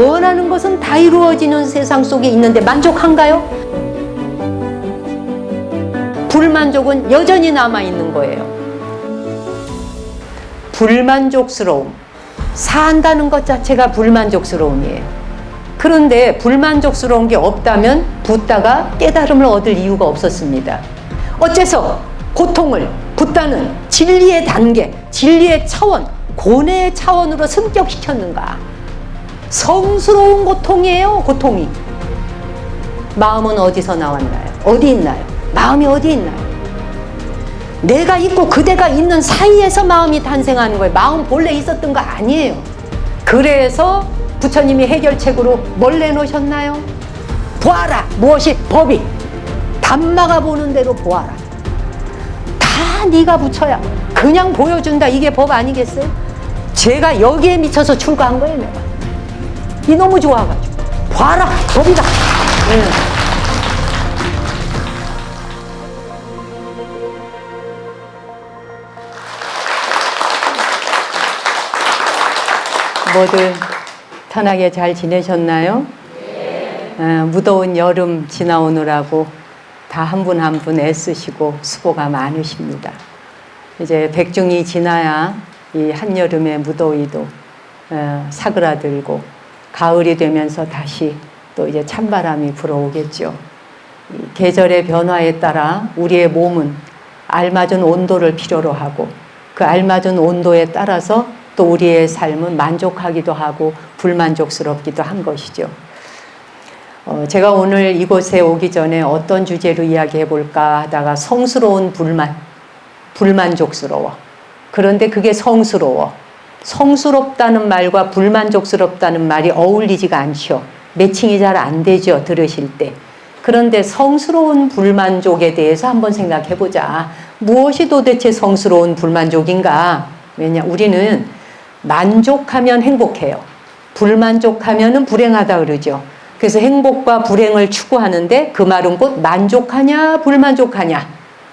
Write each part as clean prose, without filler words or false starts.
원하는 것은 다 이루어지는 세상 속에 있는데 만족한가요? 불만족은 여전히 남아있는 거예요. 불만족스러움. 산다는 것 자체가 불만족스러움이에요. 그런데 불만족스러운 게 없다면 붓다가 깨달음을 얻을 이유가 없었습니다. 어째서 고통을 붓다는 진리의 단계, 진리의 차원, 고뇌의 차원으로 승격시켰는가? 성스러운 고통이에요, 고통이. 마음은 어디서 나왔나요? 어디 있나요? 마음이 어디 있나요? 내가 있고 그대가 있는 사이에서 마음이 탄생하는 거예요. 마음 본래 있었던 거 아니에요. 그래서 부처님이 해결책으로 뭘 내놓으셨나요? 보아라. 무엇이 법이? 담마가 보는 대로 보아라. 다 네가 부처야. 그냥 보여준다. 이게 법 아니겠어요? 제가 여기에 미쳐서 출가한 거예요, 내가. 이 너무 좋아가지고. 봐라. 법이다. 네. 모두 편하게 잘 지내셨나요? 무더운 여름 지나오느라고 다 한 분 한 분 애쓰시고 수고가 많으십니다. 이제 백중이 지나야 이 한여름의 무더위도 사그라들고 가을이 되면서 다시 또 이제 찬바람이 불어오겠죠. 이 계절의 변화에 따라 우리의 몸은 알맞은 온도를 필요로 하고 그 알맞은 온도에 따라서 또 우리의 삶은 만족하기도 하고 불만족스럽기도 한 것이죠. 제가 오늘 이곳에 오기 전에 어떤 주제로 이야기해 볼까 하다가 성스러운 불만족스러워. 그런데 그게 성스러워. 성스럽다는 말과 불만족스럽다는 말이 어울리지가 않죠. 매칭이 잘 안 되죠, 들으실 때. 그런데 성스러운 불만족에 대해서 한번 생각해 보자. 무엇이 도대체 성스러운 불만족인가? 왜냐, 우리는 만족하면 행복해요. 불만족하면 불행하다 그러죠. 그래서 행복과 불행을 추구하는데 그 말은 곧 만족하냐 불만족하냐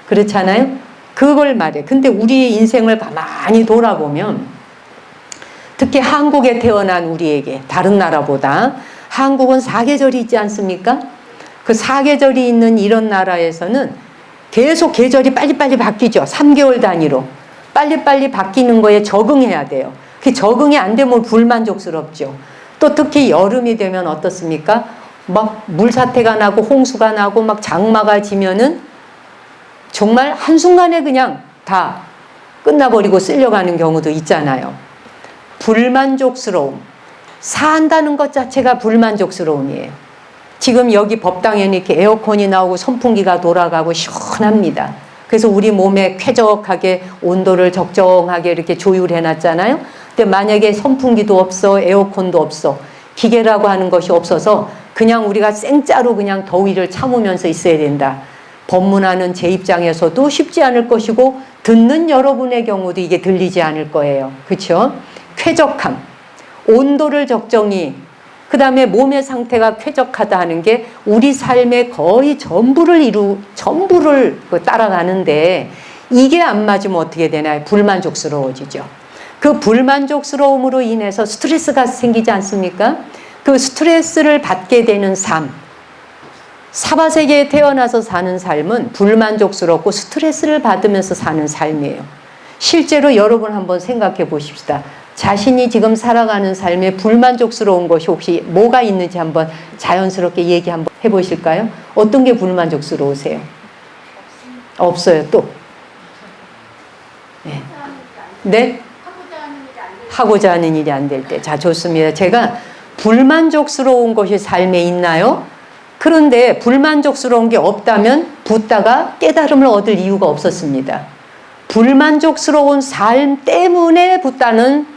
그렇잖아요. 그걸 말해. 근데 우리 인생을 가만히 돌아보면 특히 한국에 태어난 우리에게 다른 나라보다 한국은 사계절이 있지 않습니까? 그 사계절이 있는 이런 나라에서는 계속 계절이 빨리빨리 바뀌죠. 3개월 단위로. 빨리빨리 바뀌는 거에 적응해야 돼요. 그 적응이 안 되면 불만족스럽죠. 또 특히 여름이 되면 어떻습니까? 막 물사태가 나고 홍수가 나고 막 장마가 지면은 정말 한순간에 그냥 다 끝나버리고 쓸려가는 경우도 있잖아요. 불만족스러움. 산다는 것 자체가 불만족스러움이에요. 지금 여기 법당에는 이렇게 에어컨이 나오고 선풍기가 돌아가고 시원합니다. 그래서 우리 몸에 쾌적하게 온도를 적정하게 이렇게 조율해 놨잖아요. 근데 만약에 선풍기도 없어, 에어컨도 없어, 기계라고 하는 것이 없어서 그냥 우리가 생짜로 그냥 더위를 참으면서 있어야 된다. 법문하는 제 입장에서도 쉽지 않을 것이고 듣는 여러분의 경우도 이게 들리지 않을 거예요. 그렇죠? 쾌적함, 온도를 적정히, 그 다음에 몸의 상태가 쾌적하다 하는 게 우리 삶의 거의 전부를 따라가는데 이게 안 맞으면 어떻게 되나요? 불만족스러워지죠. 그 불만족스러움으로 인해서 스트레스가 생기지 않습니까? 그 스트레스를 받게 되는 삶, 사바세계에 태어나서 사는 삶은 불만족스럽고 스트레스를 받으면서 사는 삶이에요. 실제로 여러분 한번 생각해 보십시다. 자신이 지금 살아가는 삶에 불만족스러운 것이 혹시 뭐가 있는지 한번 자연스럽게 얘기 한번 해보실까요? 어떤 게 불만족스러우세요? 없어요. 또? 네? 네? 하고자 하는 일이 안 될 때. 자, 좋습니다. 제가 불만족스러운 것이 삶에 있나요? 그런데 불만족스러운 게 없다면 붓다가 깨달음을 얻을 이유가 없었습니다. 불만족스러운 삶 때문에 붓다는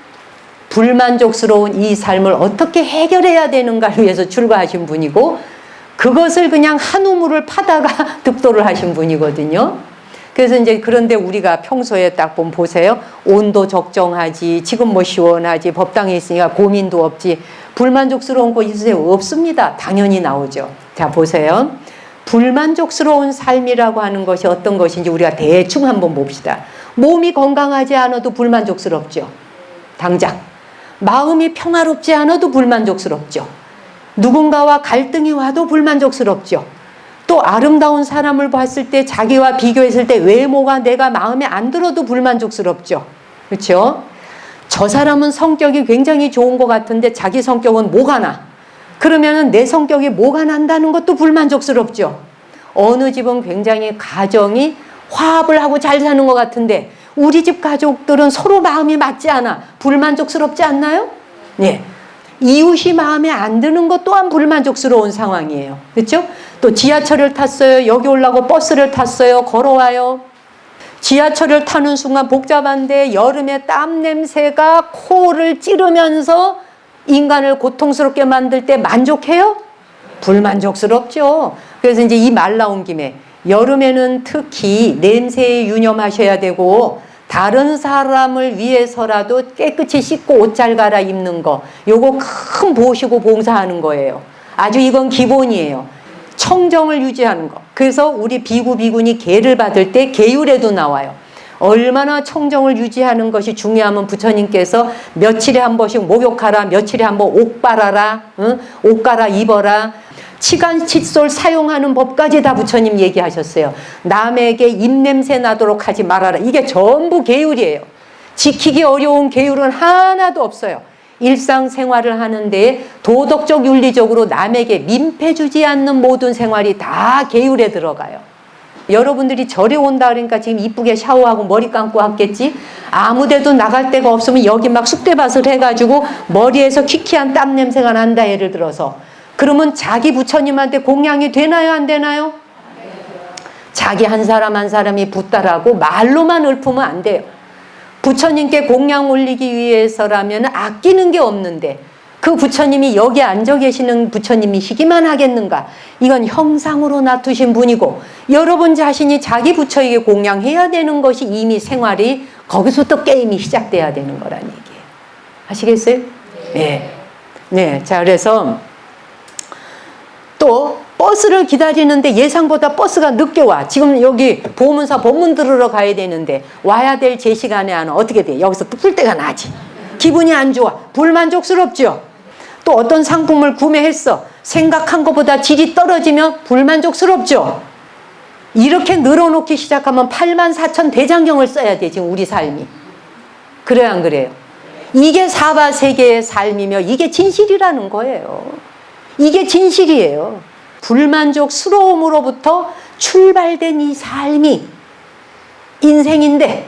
불만족스러운 이 삶을 어떻게 해결해야 되는가를 위해서 출가하신 분이고 그것을 그냥 한 우물을 파다가 득도를 하신 분이거든요. 그래서 이제 그런데 우리가 평소에 딱 보면 보세요. 온도 적정하지, 지금 뭐 시원하지, 법당에 있으니까 고민도 없지. 불만족스러운 거 있으세요? 없습니다. 당연히 나오죠. 자, 보세요. 불만족스러운 삶이라고 하는 것이 어떤 것인지 우리가 대충 한번 봅시다. 몸이 건강하지 않아도 불만족스럽죠. 당장. 마음이 평화롭지 않아도 불만족스럽죠. 누군가와 갈등이 와도 불만족스럽죠. 또 아름다운 사람을 봤을 때 자기와 비교했을 때 외모가 내가 마음에 안 들어도 불만족스럽죠. 그렇죠? 저 사람은 성격이 굉장히 좋은 것 같은데 자기 성격은 뭐가 나? 그러면은 내 성격이 뭐가 난다는 것도 불만족스럽죠. 어느 집은 굉장히 가정이 화합을 하고 잘 사는 것 같은데 우리 집 가족들은 서로 마음이 맞지 않아. 불만족스럽지 않나요? 네. 이웃이 마음에 안 드는 것 또한 불만족스러운 상황이에요. 그렇죠? 또 지하철을 탔어요. 여기 올라고 버스를 탔어요. 걸어와요. 지하철을 타는 순간 복잡한데 여름에 땀 냄새가 코를 찌르면서 인간을 고통스럽게 만들 때 만족해요? 불만족스럽죠. 그래서 이제 이 말 나온 김에 여름에는 특히 냄새에 유념하셔야 되고 다른 사람을 위해서라도 깨끗이 씻고 옷 잘 갈아입는 거 요거 큰 보시고 봉사하는 거예요. 아주 이건 기본이에요. 청정을 유지하는 거. 그래서 우리 비구비군이 계를 받을 때 계율에도 나와요. 얼마나 청정을 유지하는 것이 중요하면 부처님께서 며칠에 한 번씩 목욕하라, 며칠에 한 번 옷 빨아라, 응? 옷 갈아입어라. 치간 칫솔 사용하는 법까지 다 부처님 얘기하셨어요. 남에게 입냄새 나도록 하지 말아라. 이게 전부 계율이에요. 지키기 어려운 계율은 하나도 없어요. 일상생활을 하는데 도덕적 윤리적으로 남에게 민폐 주지 않는 모든 생활이 다 계율에 들어가요. 여러분들이 절에 온다 그러니까 지금 이쁘게 샤워하고 머리 감고 왔겠지? 아무데도 나갈 데가 없으면 여기 막 쑥대밭을 해가지고 머리에서 퀴퀴한 땀 냄새가 난다 예를 들어서. 그러면 자기 부처님한테 공양이 되나요 안 되나요? 자기 한 사람 한 사람이 붓다라고 말로만 읊으면 안 돼요. 부처님께 공양 올리기 위해서라면 아끼는 게 없는데 그 부처님이 여기 앉아 계시는 부처님이시기만 하겠는가? 이건 형상으로 놔두신 분이고 여러분 자신이 자기 부처에게 공양해야 되는 것이 이미 생활이 거기서부터 게임이 시작돼야 되는 거란 얘기예요. 아시겠어요? 네. 네. 자, 그래서 또 버스를 기다리는데 예상보다 버스가 늦게 와. 지금 여기 보문사 법문 들으러 가야 되는데 와야 될 제 시간에 안 와. 어떻게 돼? 여기서 또 뿔 때가 나지. 기분이 안 좋아. 불만족스럽죠. 또 어떤 상품을 구매했어. 생각한 것보다 질이 떨어지면 불만족스럽죠. 이렇게 늘어놓기 시작하면 84,000 대장경을 써야 돼. 지금 우리 삶이. 그래요 안 그래요? 이게 사바세계의 삶이며 이게 진실이라는 거예요. 이게 진실이에요. 불만족스러움으로부터 출발된 이 삶이 인생인데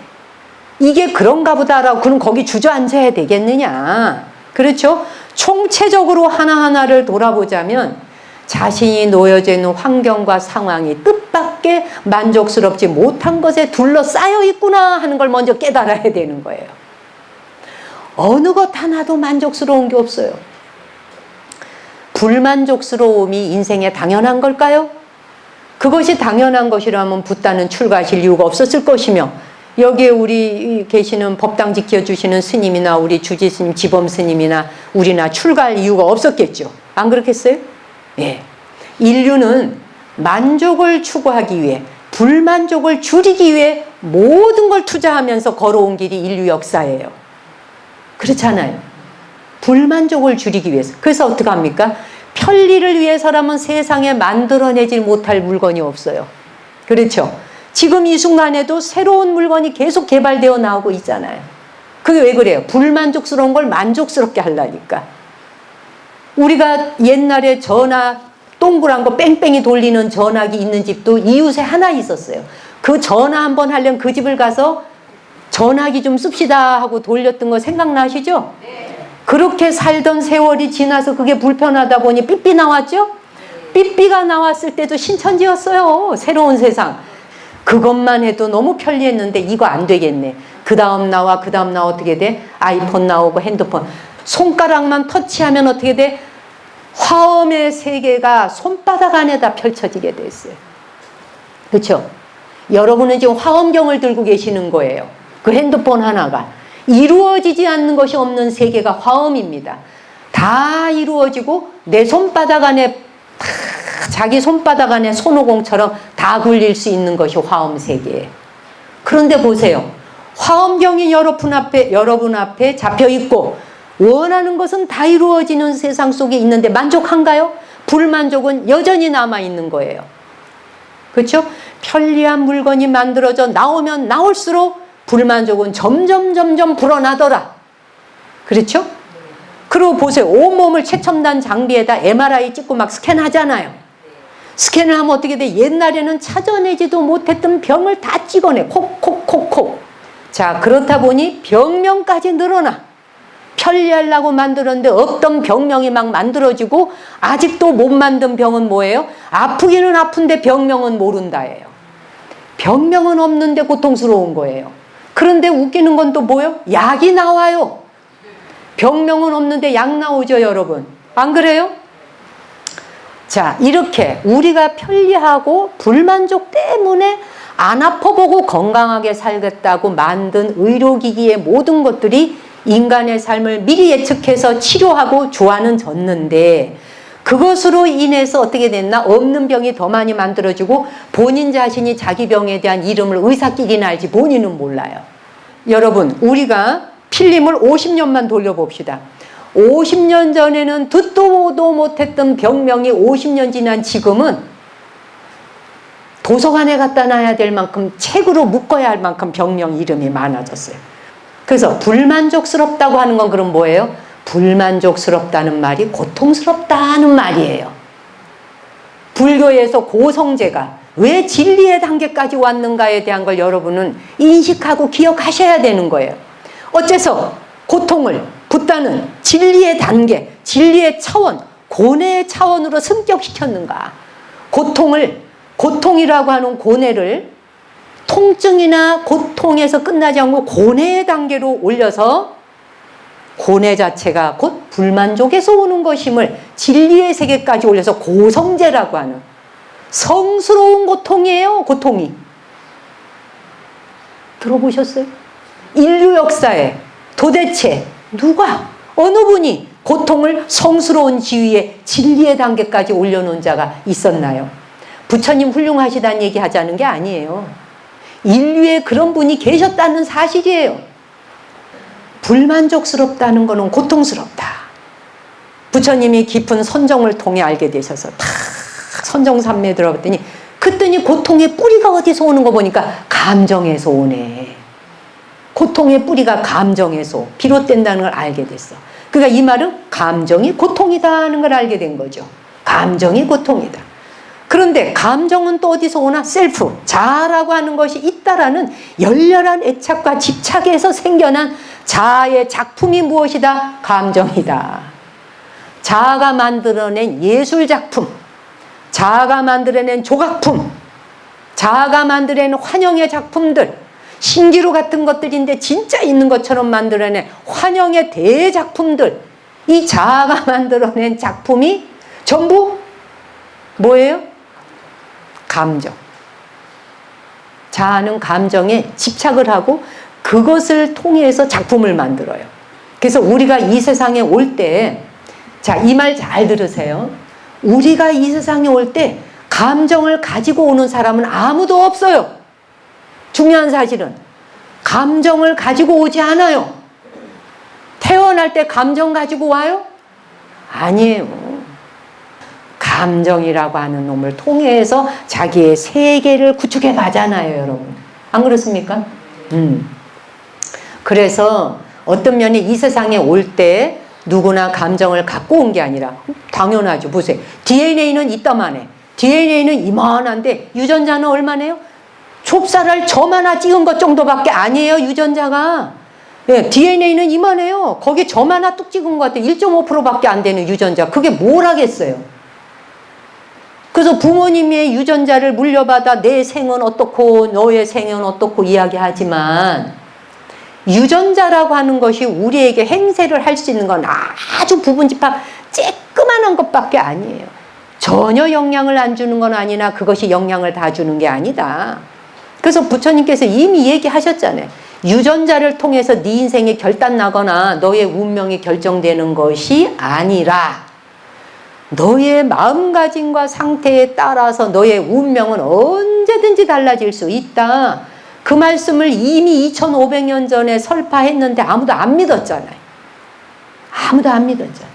이게 그런가 보다라고 그럼 거기 주저앉아야 되겠느냐. 그렇죠? 총체적으로 하나하나를 돌아보자면 자신이 놓여져 있는 환경과 상황이 뜻밖의 만족스럽지 못한 것에 둘러싸여 있구나 하는 걸 먼저 깨달아야 되는 거예요. 어느 것 하나도 만족스러운 게 없어요. 불만족스러움이 인생에 당연한 걸까요? 그것이 당연한 것이라면 붓다는 출가하실 이유가 없었을 것이며 여기에 우리 계시는 법당 지켜주시는 스님이나 우리 주지스님, 지범스님이나 우리나 출가할 이유가 없었겠죠. 안 그렇겠어요? 예. 인류는 만족을 추구하기 위해 불만족을 줄이기 위해 모든 걸 투자하면서 걸어온 길이 인류 역사예요. 그렇잖아요. 불만족을 줄이기 위해서. 그래서 어떻게 합니까? 편리를 위해서라면 세상에 만들어내지 못할 물건이 없어요. 그렇죠? 지금 이 순간에도 새로운 물건이 계속 개발되어 나오고 있잖아요. 그게 왜 그래요? 불만족스러운 걸 만족스럽게 하려니까. 우리가 옛날에 전화 동그란 거 뺑뺑이 돌리는 전화기 있는 집도 이웃에 하나 있었어요. 그 전화 한번 하려면 그 집을 가서 전화기 좀 씁시다 하고 돌렸던 거 생각나시죠? 네. 그렇게 살던 세월이 지나서 그게 불편하다 보니 삐삐 나왔죠? 삐삐가 나왔을 때도 신천지였어요. 새로운 세상. 그것만 해도 너무 편리했는데 이거 안 되겠네. 그 다음 나와 어떻게 돼? 아이폰 나오고 핸드폰. 손가락만 터치하면 어떻게 돼? 화엄의 세계가 손바닥 안에다 펼쳐지게 됐어요. 그렇죠? 여러분은 지금 화엄경을 들고 계시는 거예요. 그 핸드폰 하나가. 이루어지지 않는 것이 없는 세계가 화엄입니다. 다 이루어지고 내 손바닥 안에 자기 손바닥 안에 손오공처럼 다 굴릴 수 있는 것이 화엄 세계예요. 그런데 보세요. 화엄경이 여러분 앞에 잡혀 있고 원하는 것은 다 이루어지는 세상 속에 있는데 만족한가요? 불만족은 여전히 남아있는 거예요. 그렇죠? 편리한 물건이 만들어져 나오면 나올수록 불만족은 점점 불어나더라. 그렇죠? 그리고 보세요. 온몸을 최첨단 장비에다 MRI 찍고 막 스캔하잖아요. 스캔을 하면 어떻게 돼? 옛날에는 찾아내지도 못했던 병을 다 찍어내. 콕콕콕콕. 자, 그렇다 보니 병명까지 늘어나. 편리하려고 만들었는데 없던 병명이 막 만들어지고 아직도 못 만든 병은 뭐예요? 아프기는 아픈데 병명은 모른다예요. 병명은 없는데 고통스러운 거예요. 그런데 웃기는 건 또 뭐예요? 약이 나와요. 병명은 없는데 약 나오죠, 여러분. 안 그래요? 자, 이렇게 우리가 편리하고 불만족 때문에 안 아파보고 건강하게 살겠다고 만든 의료기기의 모든 것들이 인간의 삶을 미리 예측해서 치료하고 조화는 졌는데 그것으로 인해서 어떻게 됐나? 없는 병이 더 많이 만들어지고 본인 자신이 자기 병에 대한 이름을 의사끼리는 알지 본인은 몰라요. 여러분, 우리가 필름을 50년만 돌려봅시다. 50년 전에는 듣도 못했던 병명이 50년 지난 지금은 도서관에 갖다 놔야 될 만큼 책으로 묶어야 할 만큼 병명 이름이 많아졌어요. 그래서 불만족스럽다고 하는 건 그럼 뭐예요? 불만족스럽다는 말이 고통스럽다는 말이에요. 불교에서 고성제가 왜 진리의 단계까지 왔는가에 대한 걸 여러분은 인식하고 기억하셔야 되는 거예요. 어째서 고통을 붓다는 진리의 단계, 진리의 차원, 고뇌의 차원으로 승격시켰는가? 고통이라고 하는 고뇌를 통증이나 고통에서 끝나지 않고 고뇌의 단계로 올려서 고뇌 자체가 곧 불만족에서 오는 것임을 진리의 세계까지 올려서 고성제라고 하는 성스러운 고통이에요. 고통이. 들어보셨어요? 인류 역사에 도대체 누가 어느 분이 고통을 성스러운 지위에 진리의 단계까지 올려놓은 자가 있었나요? 부처님 훌륭하시다는 얘기 하자는 게 아니에요. 인류에 그런 분이 계셨다는 사실이에요. 불만족스럽다는 것은 고통스럽다. 부처님이 깊은 선정을 통해 알게 되셔서 탁 선정산매에 들어갔더니 그랬더니 고통의 뿌리가 어디서 오는 거 보니까 감정에서 오네. 고통의 뿌리가 감정에서 비롯된다는 걸 알게 됐어. 그러니까 이 말은 감정이 고통이다 하는 걸 알게 된 거죠. 감정이 고통이다. 그런데 감정은 또 어디서 오나? 셀프, 자아라고 하는 것이 있다라는 열렬한 애착과 집착에서 생겨난 자아의 작품이 무엇이다? 감정이다. 자아가 만들어낸 예술작품, 자아가 만들어낸 조각품, 자아가 만들어낸 환영의 작품들, 신기루 같은 것들인데 진짜 있는 것처럼 만들어낸 환영의 대작품들, 이 자아가 만들어낸 작품이 전부 뭐예요? 감정. 자아는 감정에 집착을 하고 그것을 통해서 작품을 만들어요. 그래서 우리가 이 세상에 올 때, 자, 이 말 잘 들으세요. 우리가 이 세상에 올 때 감정을 가지고 오는 사람은 아무도 없어요. 중요한 사실은 감정을 가지고 오지 않아요. 태어날 때 감정 가지고 와요? 아니에요. 감정이라고 하는 놈을 통해서 자기의 세계를 구축해 가잖아요, 여러분. 안 그렇습니까? 그래서 어떤 면이 이 세상에 올 때 누구나 감정을 갖고 온 게 아니라 당연하죠. 보세요. DNA는 이따만해. DNA는 이만한데 유전자는 얼마네요? 좁쌀알 점 하나 찍은 것 정도밖에 아니에요, 유전자가. 네, DNA는 이만해요. 거기 점 하나 뚝 찍은 것 같아. 1.5%밖에 안 되는 유전자. 그게 뭘 하겠어요? 그래서 부모님의 유전자를 물려받아 내 생은 어떻고 너의 생은 어떻고 이야기하지만 유전자라고 하는 것이 우리에게 행세를 할 수 있는 건 아주 부분집합 쬐끄만한 것밖에 아니에요. 전혀 영향을 안 주는 건 아니나 그것이 영향을 다 주는 게 아니다. 그래서 부처님께서 이미 얘기하셨잖아요. 유전자를 통해서 네 인생이 결단 나거나 너의 운명이 결정되는 것이 아니라 너의 마음가짐과 상태에 따라서 너의 운명은 언제든지 달라질 수 있다. 그 말씀을 이미 2500년 전에 설파했는데 아무도 안 믿었잖아요. 아무도 안 믿었잖아.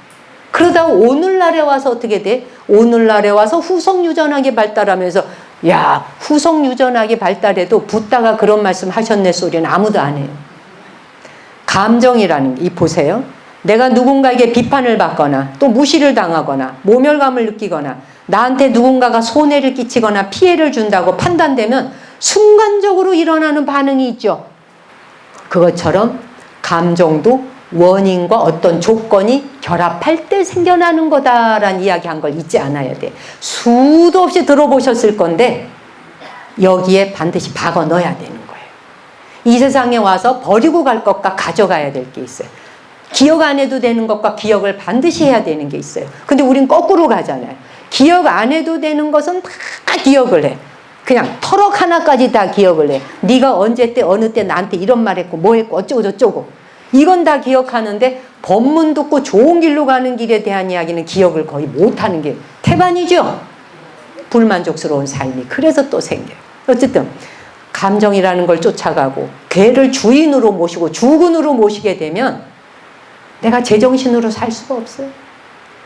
그러다가 오늘날에 와서 어떻게 돼? 오늘날에 와서 후성유전학이 발달하면서 야, 후성유전학이 발달해도 붓다가 그런 말씀 하셨네 소리는 아무도 안 해요. 감정이라는 게, 이 보세요. 내가 누군가에게 비판을 받거나 또 무시를 당하거나 모멸감을 느끼거나 나한테 누군가가 손해를 끼치거나 피해를 준다고 판단되면 순간적으로 일어나는 반응이 있죠. 그것처럼 감정도 원인과 어떤 조건이 결합할 때 생겨나는 거다라는 이야기한 걸 잊지 않아야 돼. 수도 없이 들어보셨을 건데 여기에 반드시 박아 넣어야 되는 거예요. 이 세상에 와서 버리고 갈 것과 가져가야 될 게 있어요. 기억 안 해도 되는 것과 기억을 반드시 해야 되는 게 있어요. 근데 우린 거꾸로 가잖아요. 기억 안 해도 되는 것은 다 기억을 해. 그냥 터럭 하나까지 다 기억을 해. 네가 언제 때 어느 때 나한테 이런 말 했고 뭐 했고 어쩌고 저쩌고 이건 다 기억하는데 법문 듣고 좋은 길로 가는 길에 대한 이야기는 기억을 거의 못하는 게 태반이죠. 불만족스러운 삶이 그래서 또 생겨요. 어쨌든 감정이라는 걸 쫓아가고 걔를 주인으로 모시고 주군으로 모시게 되면 내가 제정신으로 살 수가 없어요.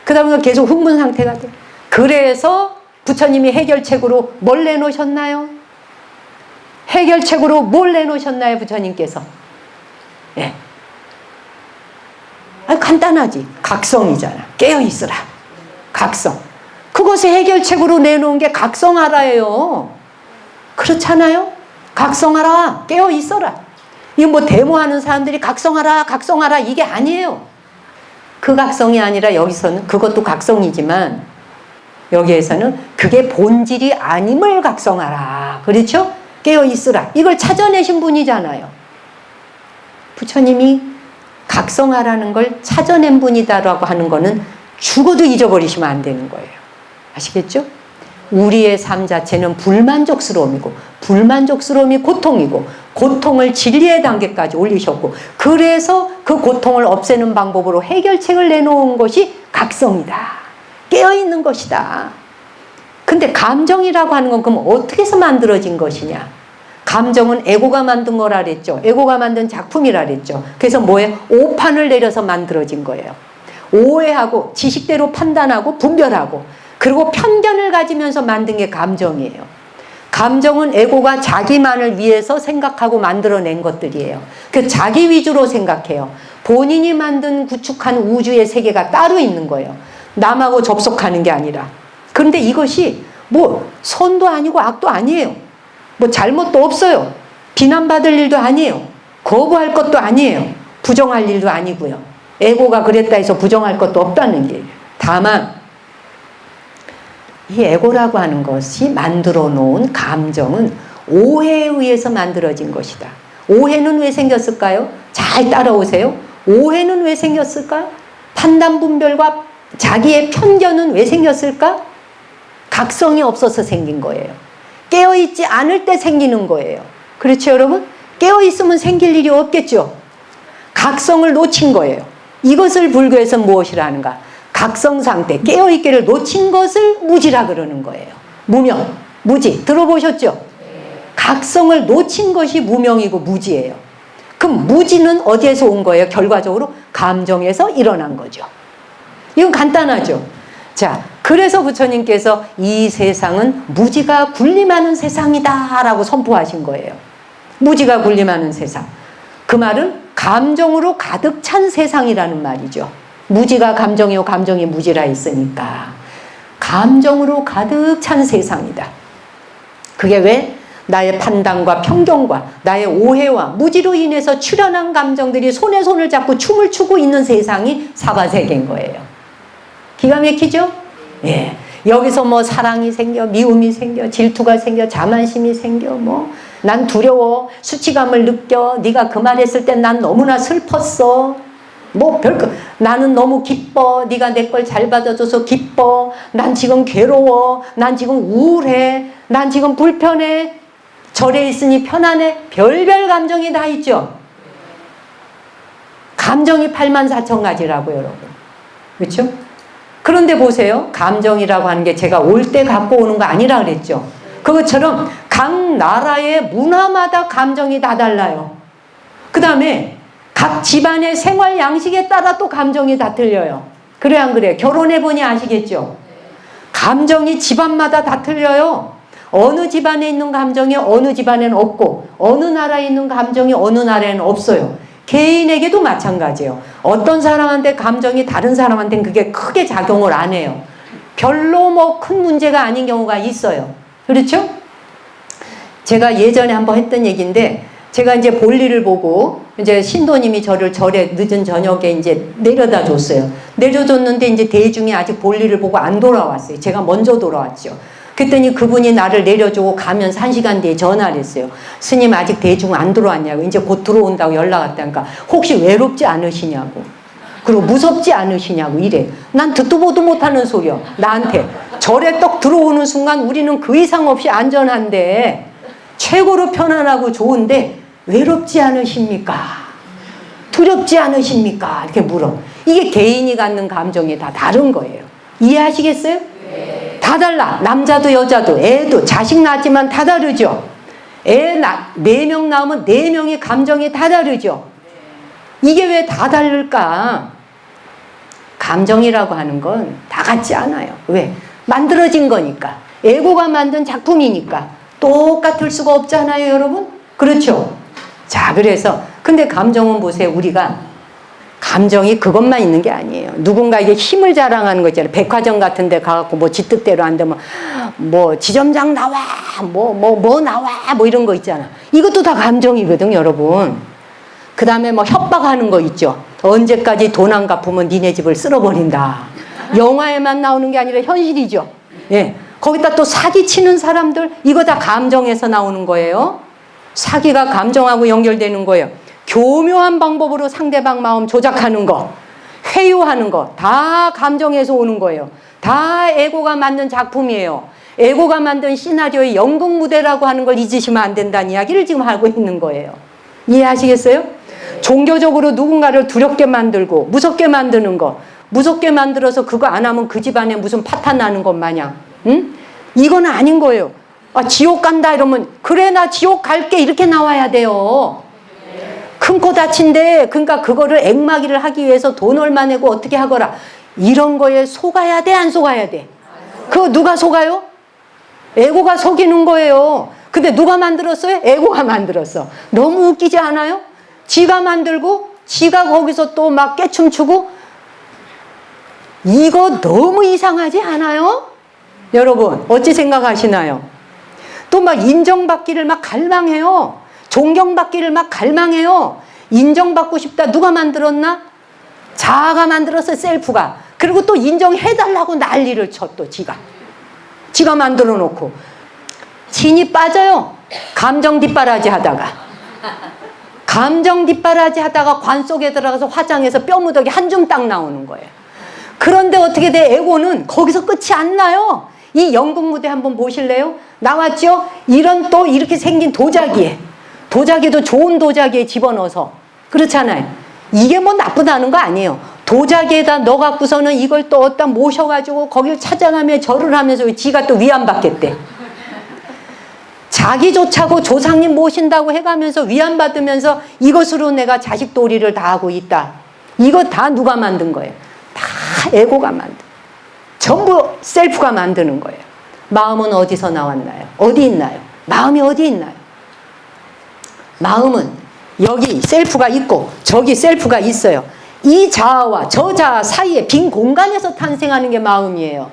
그 다음에 계속 흥분 상태가 돼. 그래서 부처님이 해결책으로 뭘 내놓으셨나요? 해결책으로 뭘 내놓으셨나요? 부처님께서. 예. 간단하지. 각성이잖아. 깨어있으라. 각성. 그것을 해결책으로 내놓은 게 각성하라예요. 그렇잖아요? 각성하라. 깨어있어라. 이거 뭐 데모하는 사람들이 각성하라 각성하라 이게 아니에요. 그 각성이 아니라 여기서는 그것도 각성이지만 여기에서는 그게 본질이 아님을 각성하라. 그렇죠? 깨어있으라. 이걸 찾아내신 분이잖아요. 부처님이 각성하라는 걸 찾아낸 분이다라고 하는 거는 죽어도 잊어버리시면 안 되는 거예요. 아시겠죠? 우리의 삶 자체는 불만족스러움이고 불만족스러움이 고통이고 고통을 진리의 단계까지 올리셨고 그래서 그 고통을 없애는 방법으로 해결책을 내놓은 것이 각성이다. 깨어있는 것이다. 근데 감정이라고 하는 건 그럼 어떻게 해서 만들어진 것이냐? 감정은 에고가 만든 거라 그랬죠. 에고가 만든 작품이라 그랬죠. 그래서 뭐예요? 오판을 내려서 만들어진 거예요. 오해하고 지식대로 판단하고 분별하고 그리고 편견을 가지면서 만든 게 감정이에요. 감정은 에고가 자기만을 위해서 생각하고 만들어낸 것들이에요. 그 자기 위주로 생각해요. 본인이 만든 구축한 우주의 세계가 따로 있는 거예요. 남하고 접속하는 게 아니라. 그런데 이것이 뭐 선도 아니고 악도 아니에요. 뭐 잘못도 없어요. 비난받을 일도 아니에요. 거부할 것도 아니에요. 부정할 일도 아니고요. 에고가 그랬다 해서 부정할 것도 없다는 게. 다만 이 에고라고 하는 것이 만들어 놓은 감정은 오해에 의해서 만들어진 것이다. 오해는 왜 생겼을까요? 잘 따라오세요. 오해는 왜 생겼을까? 판단 분별과 자기의 편견은 왜 생겼을까? 각성이 없어서 생긴 거예요. 깨어있지 않을 때 생기는 거예요. 그렇죠, 여러분? 깨어있으면 생길 일이 없겠죠. 각성을 놓친 거예요. 이것을 불교에서 무엇이라 하는가? 각성 상태, 깨어있기를 놓친 것을 무지라 그러는 거예요. 무명, 무지. 들어보셨죠? 각성을 놓친 것이 무명이고 무지예요. 그럼 무지는 어디에서 온 거예요? 결과적으로 감정에서 일어난 거죠. 이건 간단하죠. 자, 그래서 부처님께서 이 세상은 무지가 군림하는 세상이다 라고 선포하신 거예요. 무지가 군림하는 세상. 그 말은 감정으로 가득 찬 세상이라는 말이죠. 무지가 감정이요 감정이 무지라 했으니까 감정으로 가득 찬 세상이다. 그게 왜? 나의 판단과 편견과 나의 오해와 무지로 인해서 출현한 감정들이 손에 손을 잡고 춤을 추고 있는 세상이 사바세계인 거예요. 기가 막히죠? 예. 여기서 뭐 사랑이 생겨, 미움이 생겨, 질투가 생겨, 자만심이 생겨, 뭐 난 두려워, 수치감을 느껴, 네가 그 말 했을 땐 난 너무나 슬펐어. 뭐 별거, 나는 너무 기뻐, 네가 내 걸 잘 받아줘서 기뻐, 난 지금 괴로워, 난 지금 우울해, 난 지금 불편해, 절에 있으니 편안해. 별별 감정이 다 있죠. 감정이 84,000가지라고 여러분. 그렇죠? 그런데 보세요. 감정이라고 하는 게 제가 올 때 갖고 오는 거 아니라 그랬죠. 그것처럼 각 나라의 문화마다 감정이 다 달라요. 그 다음에 각 집안의 생활 양식에 따라 또 감정이 다 틀려요. 그래 안 그래? 결혼해보니 아시겠죠? 감정이 집안마다 다 틀려요. 어느 집안에 있는 감정이 어느 집안에는 없고 어느 나라에 있는 감정이 어느 나라에는 없어요. 개인에게도 마찬가지예요. 어떤 사람한테 감정이 다른 사람한테는 그게 크게 작용을 안 해요. 별로 뭐 큰 문제가 아닌 경우가 있어요. 그렇죠? 제가 예전에 한번 했던 얘기인데 제가 이제 볼일을 보고 이제 신도님이 저를 절에 늦은 저녁에 이제 내려다 줬어요. 내려줬는데 이제 대중이 아직 볼일을 보고 안 돌아왔어요. 제가 먼저 돌아왔죠. 그랬더니 그분이 나를 내려주고 가면서 1시간 뒤에 전화를 했어요. 스님 아직 대중 안 들어왔냐고. 이제 곧 들어온다고 연락 왔다니까 혹시 외롭지 않으시냐고. 그리고 무섭지 않으시냐고 이래. 난 듣도 보도 못하는 소리야. 나한테. 절에 떡 들어오는 순간 우리는 그 이상 없이 안전한데 최고로 편안하고 좋은데 외롭지 않으십니까? 두렵지 않으십니까? 이렇게 물어. 이게 개인이 갖는 감정이 다 다른 거예요. 이해하시겠어요? 네. 다 달라. 남자도 여자도 애도 자식 낳지만 다 다르죠. 애 4명 낳으면 4명의 감정이 다 다르죠. 이게 왜 다 다를까? 감정이라고 하는 건 다 같지 않아요. 왜? 만들어진 거니까. 에고가 만든 작품이니까. 똑같을 수가 없잖아요, 여러분? 그렇죠? 자, 그래서 근데 감정은 보세요. 우리가 감정이 그것만 있는 게 아니에요. 누군가에게 힘을 자랑하는 거 있잖아요. 백화점 같은 데 가갖고 뭐 지 뜻대로 안 되면 뭐 지점장 나와 뭐 나와 뭐 이런 거 있잖아. 이것도 다 감정이거든, 여러분. 그 다음에 뭐 협박하는 거 있죠. 언제까지 돈 안 갚으면 니네 집을 쓸어버린다. 영화에만 나오는 게 아니라 현실이죠. 예. 거기다 또 사기치는 사람들, 이거 다 감정에서 나오는 거예요. 사기가 감정하고 연결되는 거예요. 교묘한 방법으로 상대방 마음 조작하는 거, 회유하는 거, 다 감정에서 오는 거예요. 다 에고가 만든 작품이에요. 에고가 만든 시나리오의 연극 무대라고 하는 걸 잊으시면 안 된다는 이야기를 지금 하고 있는 거예요. 이해하시겠어요? 종교적으로 누군가를 두렵게 만들고 무섭게 만드는 거, 무섭게 만들어서 그거 안 하면 그 집안에 무슨 파탄 나는 것 마냥, 응? 이건 아닌 거예요. 아, 지옥 간다 이러면 그래 나 지옥 갈게 이렇게 나와야 돼요. 큰 코 다친데 그러니까 그거를 액막이를 하기 위해서 돈 얼마 내고 어떻게 하거라 이런 거에 속아야 돼 안 속아야 돼? 그거 누가 속아요? 에고가 속이는 거예요. 근데 누가 만들었어요? 에고가 만들었어. 너무 웃기지 않아요? 지가 만들고 지가 거기서 또 막 깨춤추고 이거 너무 이상하지 않아요? 여러분 어찌 생각하시나요? 또 막 인정받기를 막 갈망해요. 존경받기를 막 갈망해요. 인정받고 싶다. 누가 만들었나? 자아가 만들었어. 셀프가. 그리고 또 인정해달라고 난리를 쳐. 또 지가 만들어 놓고 진이 빠져요. 감정 뒷바라지 하다가 관 속에 들어가서 화장해서 뼈무더기 한 줌 딱 나오는 거예요. 그런데 어떻게 돼? 에고는 거기서 끝이 안 나요. 이 연극 무대 한번 보실래요? 나왔죠? 이런 또 이렇게 생긴 도자기도 좋은 도자기에 집어넣어서 그렇잖아요. 이게 뭐 나쁘다는 거 아니에요. 도자기에다 넣어갖고서는 이걸 또 어디다 모셔가지고 거길 찾아가며 절을 하면서 지가 또 위안받겠대. 자기 좋자고 조상님 모신다고 해가면서 위안받으면서 이것으로 내가 자식 도리를 다 하고 있다. 이거 다 누가 만든 거예요? 다 에고가 만든. 전부 셀프가 만드는 거예요. 마음은 어디서 나왔나요? 어디 있나요? 마음이 어디 있나요? 마음은 여기 셀프가 있고 저기 셀프가 있어요. 이 자아와 저 자아 사이에 빈 공간에서 탄생하는 게 마음이에요.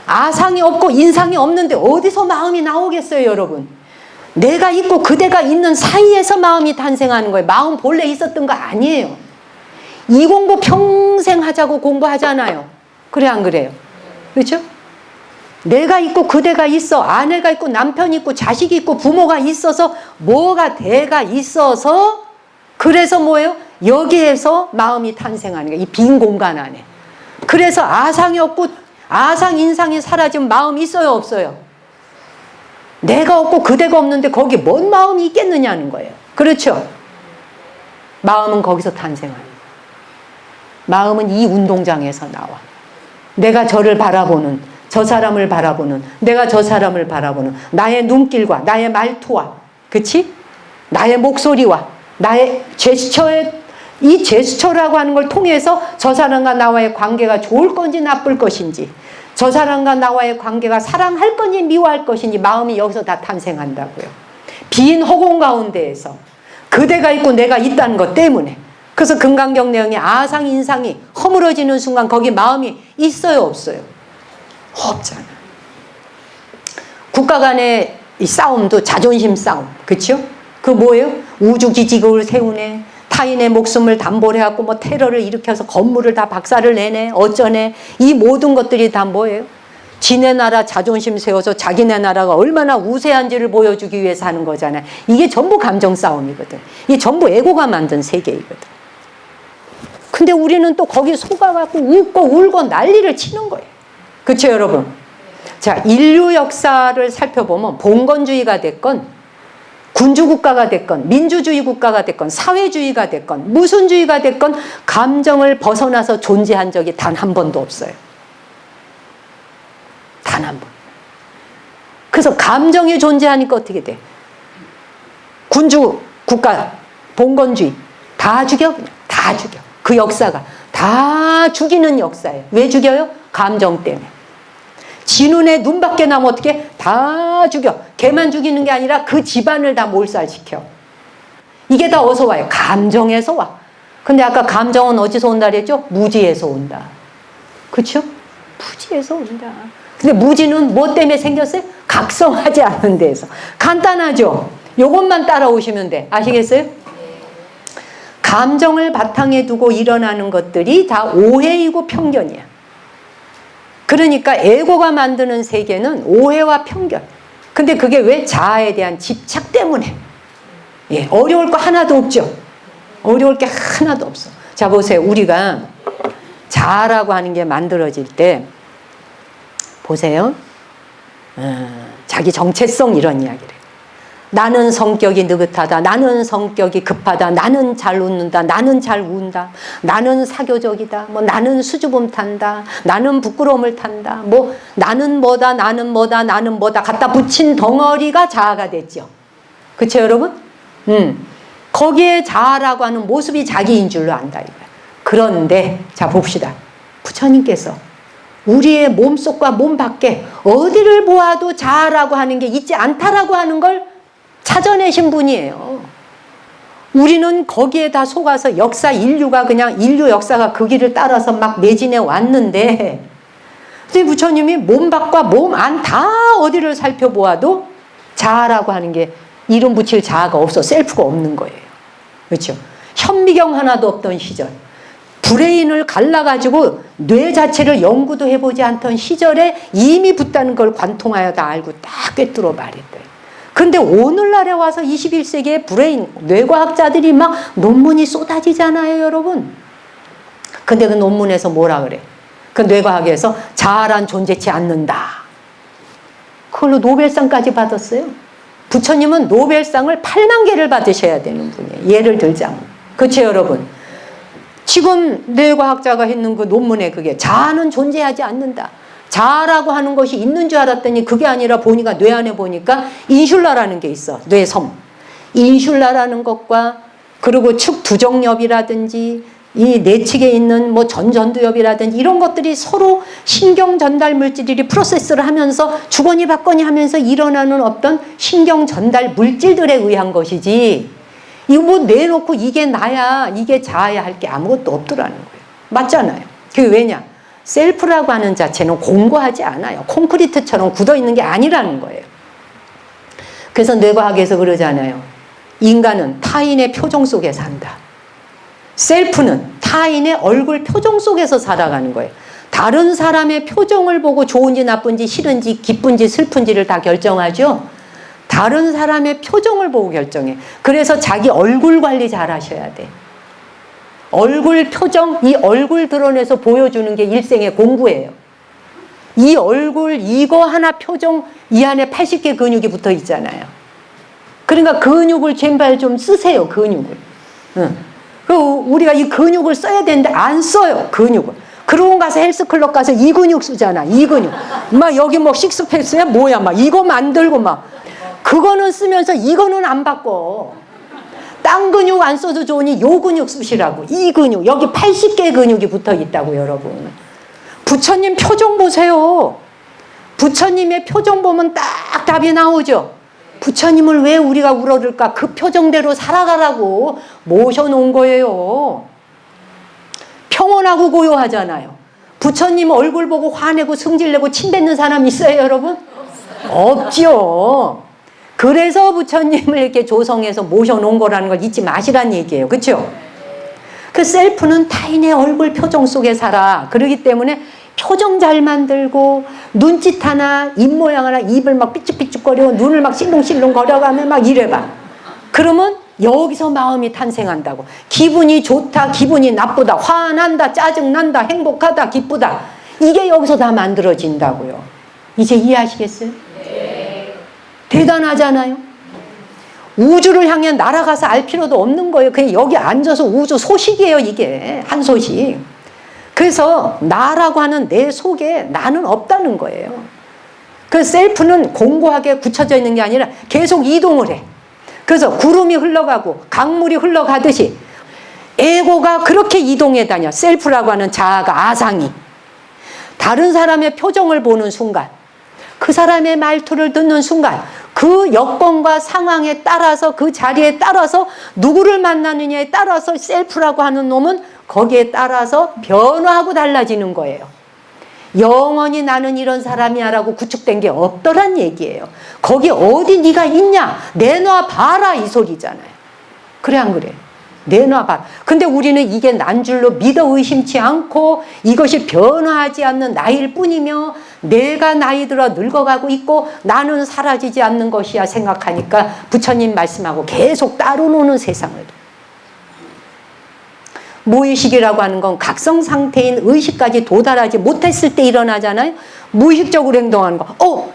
아상이 없고 인상이 없는데 어디서 마음이 나오겠어요, 여러분? 내가 있고 그대가 있는 사이에서 마음이 탄생하는 거예요. 마음 본래 있었던 거 아니에요. 이 공부 평생 하자고 공부하잖아요. 그래 안 그래요? 그렇죠? 내가 있고 그대가 있어. 아내가 있고 남편이 있고 자식이 있고 부모가 있어서 뭐가 대가 있어서 그래서 뭐예요? 여기에서 마음이 탄생하는 거예요. 이 빈 공간 안에. 그래서 아상이 없고 아상 인상이 사라지면 마음이 있어요 없어요? 내가 없고 그대가 없는데 거기 뭔 마음이 있겠느냐는 거예요. 그렇죠? 마음은 거기서 탄생합니다. 마음은 이 운동장에서 나와. 내가 저를 바라보는, 저 사람을 바라보는, 내가 저 사람을 바라보는 나의 눈길과 나의 말투와, 그치? 나의 목소리와 나의 제스처에 이 제스처라고 하는 걸 통해서 저 사람과 나와의 관계가 좋을 건지 나쁠 것인지, 저 사람과 나와의 관계가 사랑할 건지 미워할 것인지 마음이 여기서 다 탄생한다고요. 빈 허공 가운데에서 그대가 있고 내가 있다는 것 때문에. 그래서 금강경 내용이 아상 인상이 허물어지는 순간 거기 마음이 있어요, 없어요? 없잖아. 국가 간의 이 싸움도 자존심 싸움, 그렇죠? 그 뭐예요? 우주기지국을 세우네, 타인의 목숨을 담보로 해갖고 뭐 테러를 일으켜서 건물을 다 박살을 내네, 어쩌네. 이 모든 것들이 다 뭐예요? 지네 나라 자존심 세워서 자기네 나라가 얼마나 우세한지를 보여주기 위해서 하는 거잖아요. 이게 전부 감정 싸움이거든. 이게 전부 에고가 만든 세계이거든. 근데 우리는 또 거기 속아갖고 웃고 울고 난리를 치는 거예요. 그렇죠, 여러분? 자, 인류 역사를 살펴보면 봉건주의가 됐건 군주국가가 됐건 민주주의 국가가 됐건 사회주의가 됐건 무슨 주의가 됐건 감정을 벗어나서 존재한 적이 단 한 번도 없어요. 단 한 번. 그래서 감정이 존재하니까 어떻게 돼? 군주 국가 봉건주의 다 죽여, 그냥 다 죽여. 그 역사가 다 죽이는 역사예요. 왜 죽여요? 감정 때문에. 진운의 눈밖에 나면 어떻게? 다 죽여. 걔만 죽이는 게 아니라 그 집안을 다 몰살시켜. 이게 다 어디서 와요? 감정에서 와. 근데 아까 감정은 어디서 온다 그랬죠? 무지에서 온다. 그렇죠? 무지에서 온다. 근데 무지는 뭐 때문에 생겼어요? 각성하지 않은 데에서. 간단하죠? 요것만 따라오시면 돼. 아시겠어요? 감정을 바탕에 두고 일어나는 것들이 다 오해이고 편견이야. 그러니까 에고가 만드는 세계는 오해와 편견. 근데 그게 왜? 자아에 대한 집착 때문에. 예, 어려울 거 하나도 없죠. 어려울 게 하나도 없어. 자, 보세요. 우리가 자아라고 하는 게 만들어질 때 보세요. 자기 정체성 이런 이야기를. 나는 성격이 느긋하다. 나는 성격이 급하다. 나는 잘 웃는다. 나는 잘 운다. 나는 사교적이다. 뭐 나는 수줍음 탄다. 나는 부끄러움을 탄다. 뭐 나는 뭐다. 나는 뭐다. 나는 뭐다. 갖다 붙인 덩어리가 자아가 됐죠. 그렇죠, 여러분? 거기에 자아라고 하는 모습이 자기인 줄로 안다 이거야. 그런데 자 봅시다. 부처님께서 우리의 몸속과 몸 밖에 어디를 보아도 자아라고 하는 게 있지 않다라고 하는 걸 찾아내신 분이에요. 우리는 거기에 다 속아서 역사 인류가 그냥 인류 역사가 그 길을 따라서 막 매진해 왔는데 근데 부처님이 몸 밖과 몸 안 다 어디를 살펴보아도 자아라고 하는 게 이름 붙일 자아가 없어. 셀프가 없는 거예요. 그렇죠? 현미경 하나도 없던 시절, 브레인을 갈라가지고 뇌 자체를 연구도 해보지 않던 시절에 이미 붙다는 걸 관통하여 다 알고 딱 꿰뚫어 말했대요. 근데 오늘날에 와서 21세기의 브레인, 뇌과학자들이 막 논문이 쏟아지잖아요, 여러분. 근데 그 논문에서 뭐라 그래? 그 뇌과학에서 자아란 존재치 않는다. 그걸로 노벨상까지 받았어요. 부처님은 노벨상을 8만 개를 받으셔야 되는 분이에요. 예를 들자면. 그렇죠, 여러분? 지금 뇌과학자가 했는 그 논문에 그게 자아는 존재하지 않는다. 자아라고 하는 것이 있는 줄 알았더니 그게 아니라 보니까 뇌 안에 보니까 인슐라라는 게 있어. 뇌섬. 인슐라라는 것과 그리고 축두정엽이라든지 이 내측에 있는 뭐 전전두엽이라든지 이런 것들이 서로 신경 전달 물질들이 프로세스를 하면서 주거니 받거니 하면서 일어나는 어떤 신경 전달 물질들에 의한 것이지 이거 뭐 내놓고 이게 나야 이게 자아야 할 게 아무것도 없더라는 거예요. 맞잖아요. 그게 왜냐? 셀프라고 하는 자체는 공고하지 않아요. 콘크리트처럼 굳어있는 게 아니라는 거예요. 그래서 뇌과학에서 그러잖아요. 인간은 타인의 표정 속에 산다. 셀프는 타인의 얼굴 표정 속에서 살아가는 거예요. 다른 사람의 표정을 보고 좋은지 나쁜지 싫은지 기쁜지 슬픈지를 다 결정하죠. 다른 사람의 표정을 보고 결정해. 그래서 자기 얼굴 관리 잘 하셔야 돼. 얼굴 표정, 이 얼굴 드러내서 보여주는 게 일생의 공부예요. 이 얼굴 이거 하나 표정 이 안에 80개 근육이 붙어 있잖아요. 그러니까 근육을 제발 좀 쓰세요. 근육을. 우리가 이 근육을 써야 되는데 안 써요. 근육을. 그러고 가서 헬스클럽 가서 이 근육 쓰잖아. 이 근육. 막 여기 뭐 식스팩스야 뭐야 막 이거 만들고 막 그거는 쓰면서 이거는 안 바꿔. 딴 근육 안 써도 좋으니 요 근육 쓰시라고. 이 근육, 여기 80개 근육이 붙어 있다고, 여러분. 부처님 표정 보세요. 부처님의 표정 보면 딱 답이 나오죠. 부처님을 왜 우리가 우러를까? 그 표정대로 살아가라고 모셔놓은 거예요. 평온하고 고요하잖아요. 부처님 얼굴 보고 화내고 승질내고 침 뱉는 사람 있어요, 여러분? 없죠. 그래서 부처님을 이렇게 조성해서 모셔놓은 거라는 걸 잊지 마시란 얘기예요. 그렇죠? 그 셀프는 타인의 얼굴 표정 속에 살아. 그러기 때문에 표정 잘 만들고 눈짓 하나, 입 모양 하나, 입을 막 삐죽삐죽거리고 눈을 막 실렁실렁 거려가며 막 이래봐. 그러면 여기서 마음이 탄생한다고. 기분이 좋다, 기분이 나쁘다, 화난다, 짜증난다, 행복하다, 기쁘다. 이게 여기서 다 만들어진다고요. 이제 이해하시겠어요? 네. 대단하잖아요. 우주를 향해 날아가서 알 필요도 없는 거예요. 그냥 여기 앉아서 우주 소식이에요, 이게. 한 소식. 그래서 나라고 하는 내 속에 나는 없다는 거예요. 그 셀프는 공고하게 굳혀져 있는 게 아니라 계속 이동을 해. 그래서 구름이 흘러가고 강물이 흘러가듯이 에고가 그렇게 이동해 다녀. 셀프라고 하는 자아가, 아상이. 다른 사람의 표정을 보는 순간, 그 사람의 말투를 듣는 순간, 그 여건과 상황에 따라서, 그 자리에 따라서 누구를 만나느냐에 따라서 셀프라고 하는 놈은 거기에 따라서 변화하고 달라지는 거예요. 영원히 나는 이런 사람이야 라고 구축된 게 없더란 얘기예요. 거기 어디 네가 있냐? 내놔 봐라, 이 소리잖아요. 그래 안 그래? 내놔 봐라. 근데 우리는 이게 난 줄로 믿어 의심치 않고 이것이 변화하지 않는 나일 뿐이며 내가 나이 들어 늙어가고 있고 나는 사라지지 않는 것이야 생각하니까 부처님 말씀하고 계속 따로 노는 세상을. 무의식이라고 하는 건 각성 상태인 의식까지 도달하지 못했을 때 일어나잖아요. 무의식적으로 행동하는 거.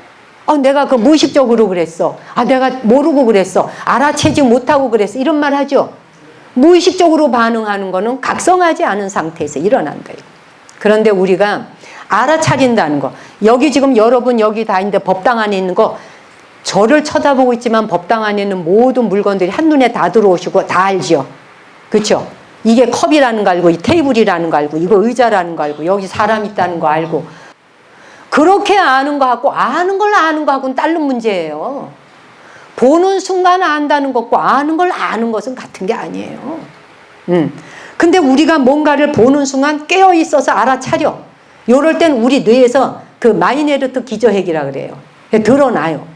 내가 그 무의식적으로 그랬어. 내가 모르고 그랬어. 알아채지 못하고 그랬어. 이런 말 하죠. 무의식적으로 반응하는 거는 각성하지 않은 상태에서 일어난다. 그런데 우리가 알아차린다는 거. 여기 지금 여러분 여기 다 있는데 법당 안에 있는 거 저를 쳐다보고 있지만 법당 안에 있는 모든 물건들이 한눈에 다 들어오시고 다 알죠. 그렇죠? 이게 컵이라는 거 알고 이 테이블이라는 거 알고 이거 의자라는 거 알고 여기 사람 있다는 거 알고 그렇게 아는 거 하고 아는 걸 아는 거 하고는 다른 문제예요. 보는 순간 안다는 것과 아는 걸 아는 것은 같은 게 아니에요. 근데 우리가 뭔가를 보는 순간 깨어 있어서 알아차려. 요럴 땐 우리 뇌에서 그 마이네르트 기저핵이라 그래요. 드러나요.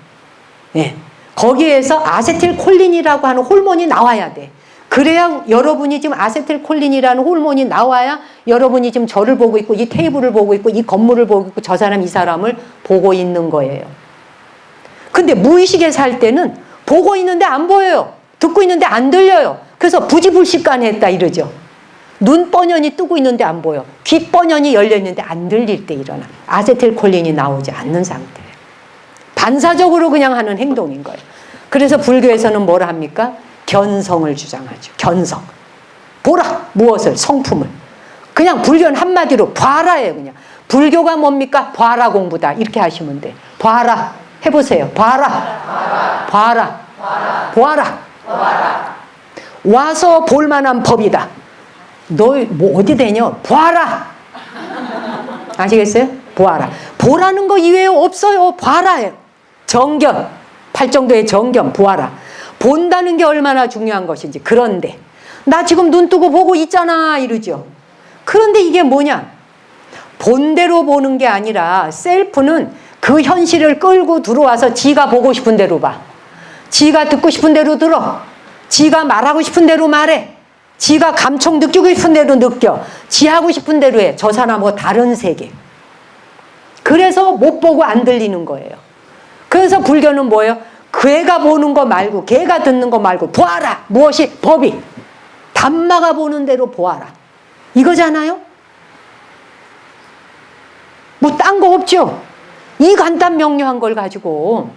예. 거기에서 아세틸콜린이라고 하는 호르몬이 나와야 돼. 그래야 여러분이 지금 아세틸콜린이라는 호르몬이 나와야 여러분이 지금 저를 보고 있고 이 테이블을 보고 있고 이 건물을 보고 있고 저 사람 이 사람을 보고 있는 거예요. 근데 무의식에 살 때는 보고 있는데 안 보여요. 듣고 있는데 안 들려요. 그래서 부지불식간했다 이러죠. 눈 뻔연히 뜨고 있는데 안 보여. 귀 뻔연히 열려 있는데 안 들릴 때 일어나. 아세틸콜린이 나오지 않는 상태예요. 반사적으로 그냥 하는 행동인 거예요. 그래서 불교에서는 뭐라 합니까? 견성을 주장하죠. 견성. 보라. 무엇을? 성품을. 그냥 불교는 한마디로 봐라예요. 그냥. 불교가 뭡니까? 봐라 공부다. 이렇게 하시면 돼. 봐라. 해보세요. 봐라. 봐라. 보아라. 와서 볼만한 법이다. 너 뭐 어디 되냐? 보아라. 아시겠어요? 보아라. 보라는 거 이외에 없어요. 봐라예요. 정견. 팔정도의 정견. 보아라. 본다는 게 얼마나 중요한 것인지. 그런데 나 지금 눈 뜨고 보고 있잖아 이러죠. 그런데 이게 뭐냐? 본대로 보는 게 아니라 셀프는 그 현실을 끌고 들어와서 지가 보고 싶은 대로 봐. 지가 듣고 싶은 대로 들어. 지가 말하고 싶은 대로 말해. 지가 감청 느끼고 싶은 대로 느껴. 지 하고 싶은 대로 해. 저 사람하고 다른 세계. 그래서 못 보고 안 들리는 거예요. 그래서 불교는 뭐예요? 걔가 보는 거 말고 걔가 듣는 거 말고 보아라. 무엇이? 법이. 담마가 보는 대로 보아라. 이거잖아요? 뭐 딴 거 없죠? 이 간단 명료한 걸 가지고.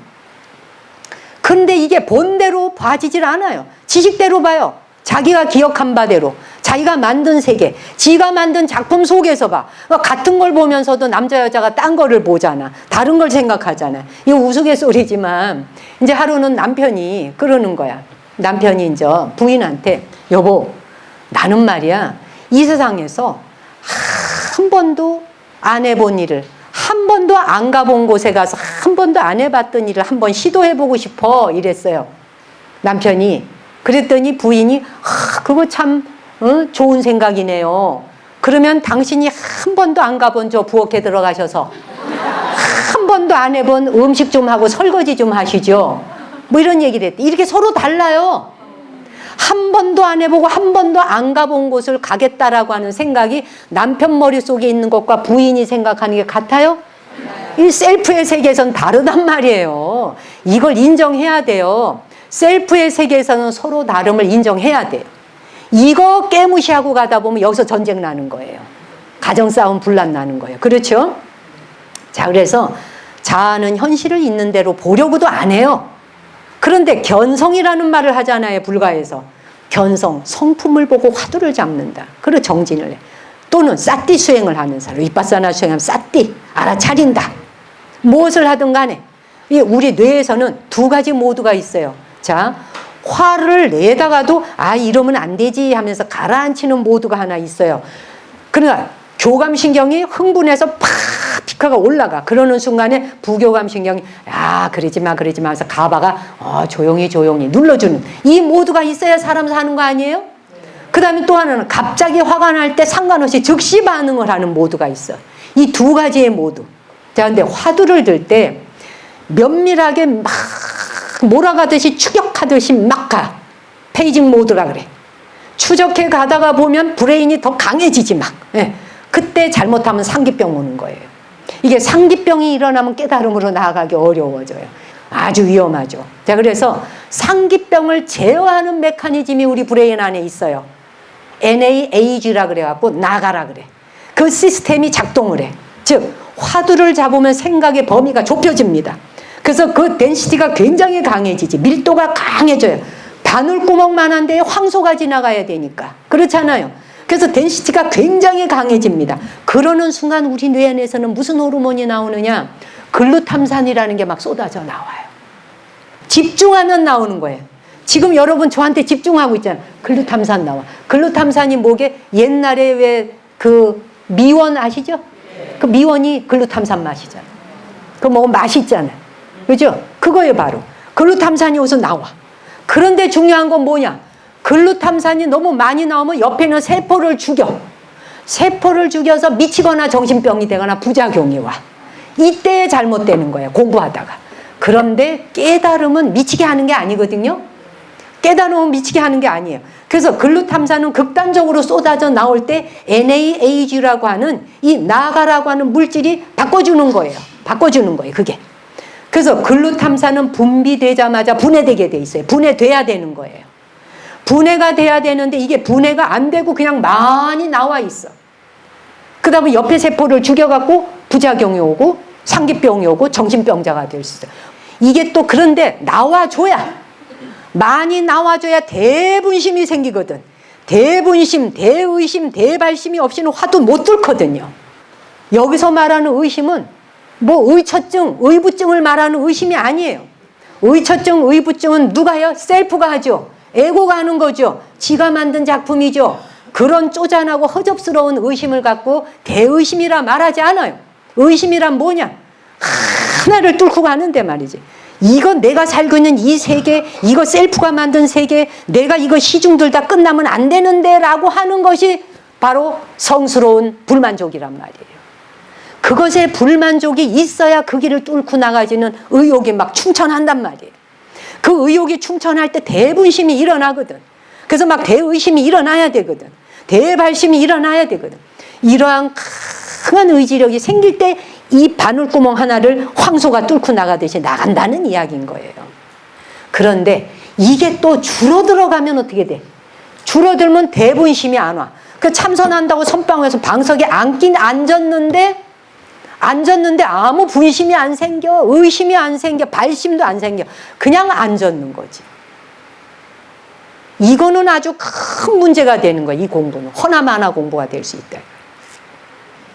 근데 이게 본대로 봐지질 않아요. 지식대로 봐요. 자기가 기억한 바대로. 자기가 만든 세계. 지가 만든 작품 속에서 봐. 그러니까 같은 걸 보면서도 남자 여자가 딴 거를 보잖아. 다른 걸 생각하잖아. 이거 우스갯소리지만 이제 하루는 남편이 그러는 거야. 남편이 이제 부인한테 여보 나는 말이야 이 세상에서 한 번도 안 해본 일을 한 번도 안 가본 곳에 가서 한 번도 안 해봤던 일을 한번 시도해보고 싶어 이랬어요. 남편이 그랬더니 부인이 그거 참 좋은 생각이네요. 그러면 당신이 한 번도 안 가본 저 부엌에 들어가셔서 한 번도 안 해본 음식 좀 하고 설거지 좀 하시죠. 뭐 이런 얘기를 했대. 이렇게 서로 달라요. 한 번도 안 해보고 한 번도 안 가본 곳을 가겠다라고 하는 생각이 남편 머릿속에 있는 것과 부인이 생각하는 게 같아요? 이 셀프의 세계에서는 다르단 말이에요. 이걸 인정해야 돼요. 셀프의 세계에서는 서로 다름을 인정해야 돼요. 이거 깨무시하고 가다 보면 여기서 전쟁 나는 거예요. 가정싸움 분란 나는 거예요. 그렇죠? 자, 그래서 자아는 현실을 있는 대로 보려고도 안 해요. 그런데 견성이라는 말을 하잖아요. 불가에서. 견성, 성품을 보고 화두를 잡는다. 그리고 정진을 해. 또는 사띠 수행을 하는 사람. 위파사나 수행하면 사띠, 알아차린다. 무엇을 하든 간에. 우리 뇌에서는 두 가지 모드가 있어요. 자, 화를 내다가도 이러면 안 되지 하면서 가라앉히는 모드가 하나 있어요. 그러나 교감신경이 흥분해서 팍 피카가 올라가. 그러는 순간에 부교감신경이 그러지 마 하면서 가바가 조용히 눌러주는 이 모두가 있어야 사람 사는 거 아니에요? 그 다음에 또 하나는 갑자기 화가 날 때 상관없이 즉시 반응을 하는 모두가 있어. 이 두 가지의 모두. 자, 근데 화두를 들 때 면밀하게 막 몰아가듯이 추격하듯이 막 가. 페이징 모드라 그래. 추적해 가다가 보면 브레인이 더 강해지지 막. 예. 그때 잘못하면 상기병 오는 거예요. 이게 상기병이 일어나면 깨달음으로 나아가기 어려워져요. 아주 위험하죠. 자, 그래서 상기병을 제어하는 메커니즘이 우리 브레인 안에 있어요. NAAG라 그래갖고 나가라 그래. 그 시스템이 작동을 해. 즉 화두를 잡으면 생각의 범위가 좁혀집니다. 그래서 그 덴시티가 굉장히 강해지지. 밀도가 강해져요. 바늘구멍만한 데에 황소가 지나가야 되니까. 그렇잖아요. 그래서 덴시티가 굉장히 강해집니다. 그러는 순간 우리 뇌 안에서는 무슨 호르몬이 나오느냐? 글루탐산이라는 게 막 쏟아져 나와요. 집중하면 나오는 거예요. 지금 여러분 저한테 집중하고 있잖아요. 글루탐산 나와. 글루탐산이 뭐게? 옛날에 왜 그 미원 아시죠? 그 미원이 글루탐산 맛이잖아요. 그거 먹으면 맛있잖아요. 그죠? 그거예요 바로. 글루탐산이 어디서 나와. 그런데 중요한 건 뭐냐? 글루탐산이 너무 많이 나오면 옆에 있는 세포를 죽여. 세포를 죽여서 미치거나 정신병이 되거나 부작용이 와. 이때 잘못되는 거예요. 공부하다가. 그런데 깨달음은 미치게 하는 게 아니거든요. 깨달음은 미치게 하는 게 아니에요. 그래서 글루탐산은 극단적으로 쏟아져 나올 때 NAAG라고 하는 이 나가라고 하는 물질이 바꿔주는 거예요. 바꿔주는 거예요. 그게. 그래서 글루탐산은 분비되자마자 분해되게 돼 있어요. 분해돼야 되는 거예요. 분해가 돼야 되는데 이게 분해가 안 되고 그냥 많이 나와 있어. 그 다음에 옆에 세포를 죽여갖고 부작용이 오고 상기병이 오고 정신병자가 될 수 있어요. 이게 또 그런데 나와줘야, 많이 나와줘야 대분심이 생기거든. 대분심, 대의심, 대발심이 없이는 화두 못 뚫거든요. 여기서 말하는 의심은 뭐 의처증, 의부증을 말하는 의심이 아니에요. 의처증, 의부증은 누가 해요? 셀프가 하죠. 에고가 하는 거죠. 지가 만든 작품이죠. 그런 쪼잔하고 허접스러운 의심을 갖고 대의심이라 말하지 않아요. 의심이란 뭐냐? 하나를 뚫고 가는데 말이지. 이건 내가 살고 있는 이 세계, 이거 셀프가 만든 세계, 내가 이거 시중들 다 끝나면 안 되는데 라고 하는 것이 바로 성스러운 불만족이란 말이에요. 그것에 불만족이 있어야 그 길을 뚫고 나가지는 의욕이 막 충천한단 말이에요. 그 의욕이 충천할 때 대분심이 일어나거든. 그래서 막 대의심이 일어나야 되거든. 대발심이 일어나야 되거든. 이러한 강한 의지력이 생길 때 이 바늘구멍 하나를 황소가 뚫고 나가듯이 나간다는 이야기인 거예요. 그런데 이게 또 줄어들어가면 어떻게 돼? 줄어들면 대분심이 안 와. 그 참선한다고 선방에서 방석에 앉았는데 아무 분심이 안 생겨, 의심이 안 생겨, 발심도 안 생겨. 그냥 앉았는 거지. 이거는 아주 큰 문제가 되는 거야. 이 공부는 허나마나 공부가 될 수 있다.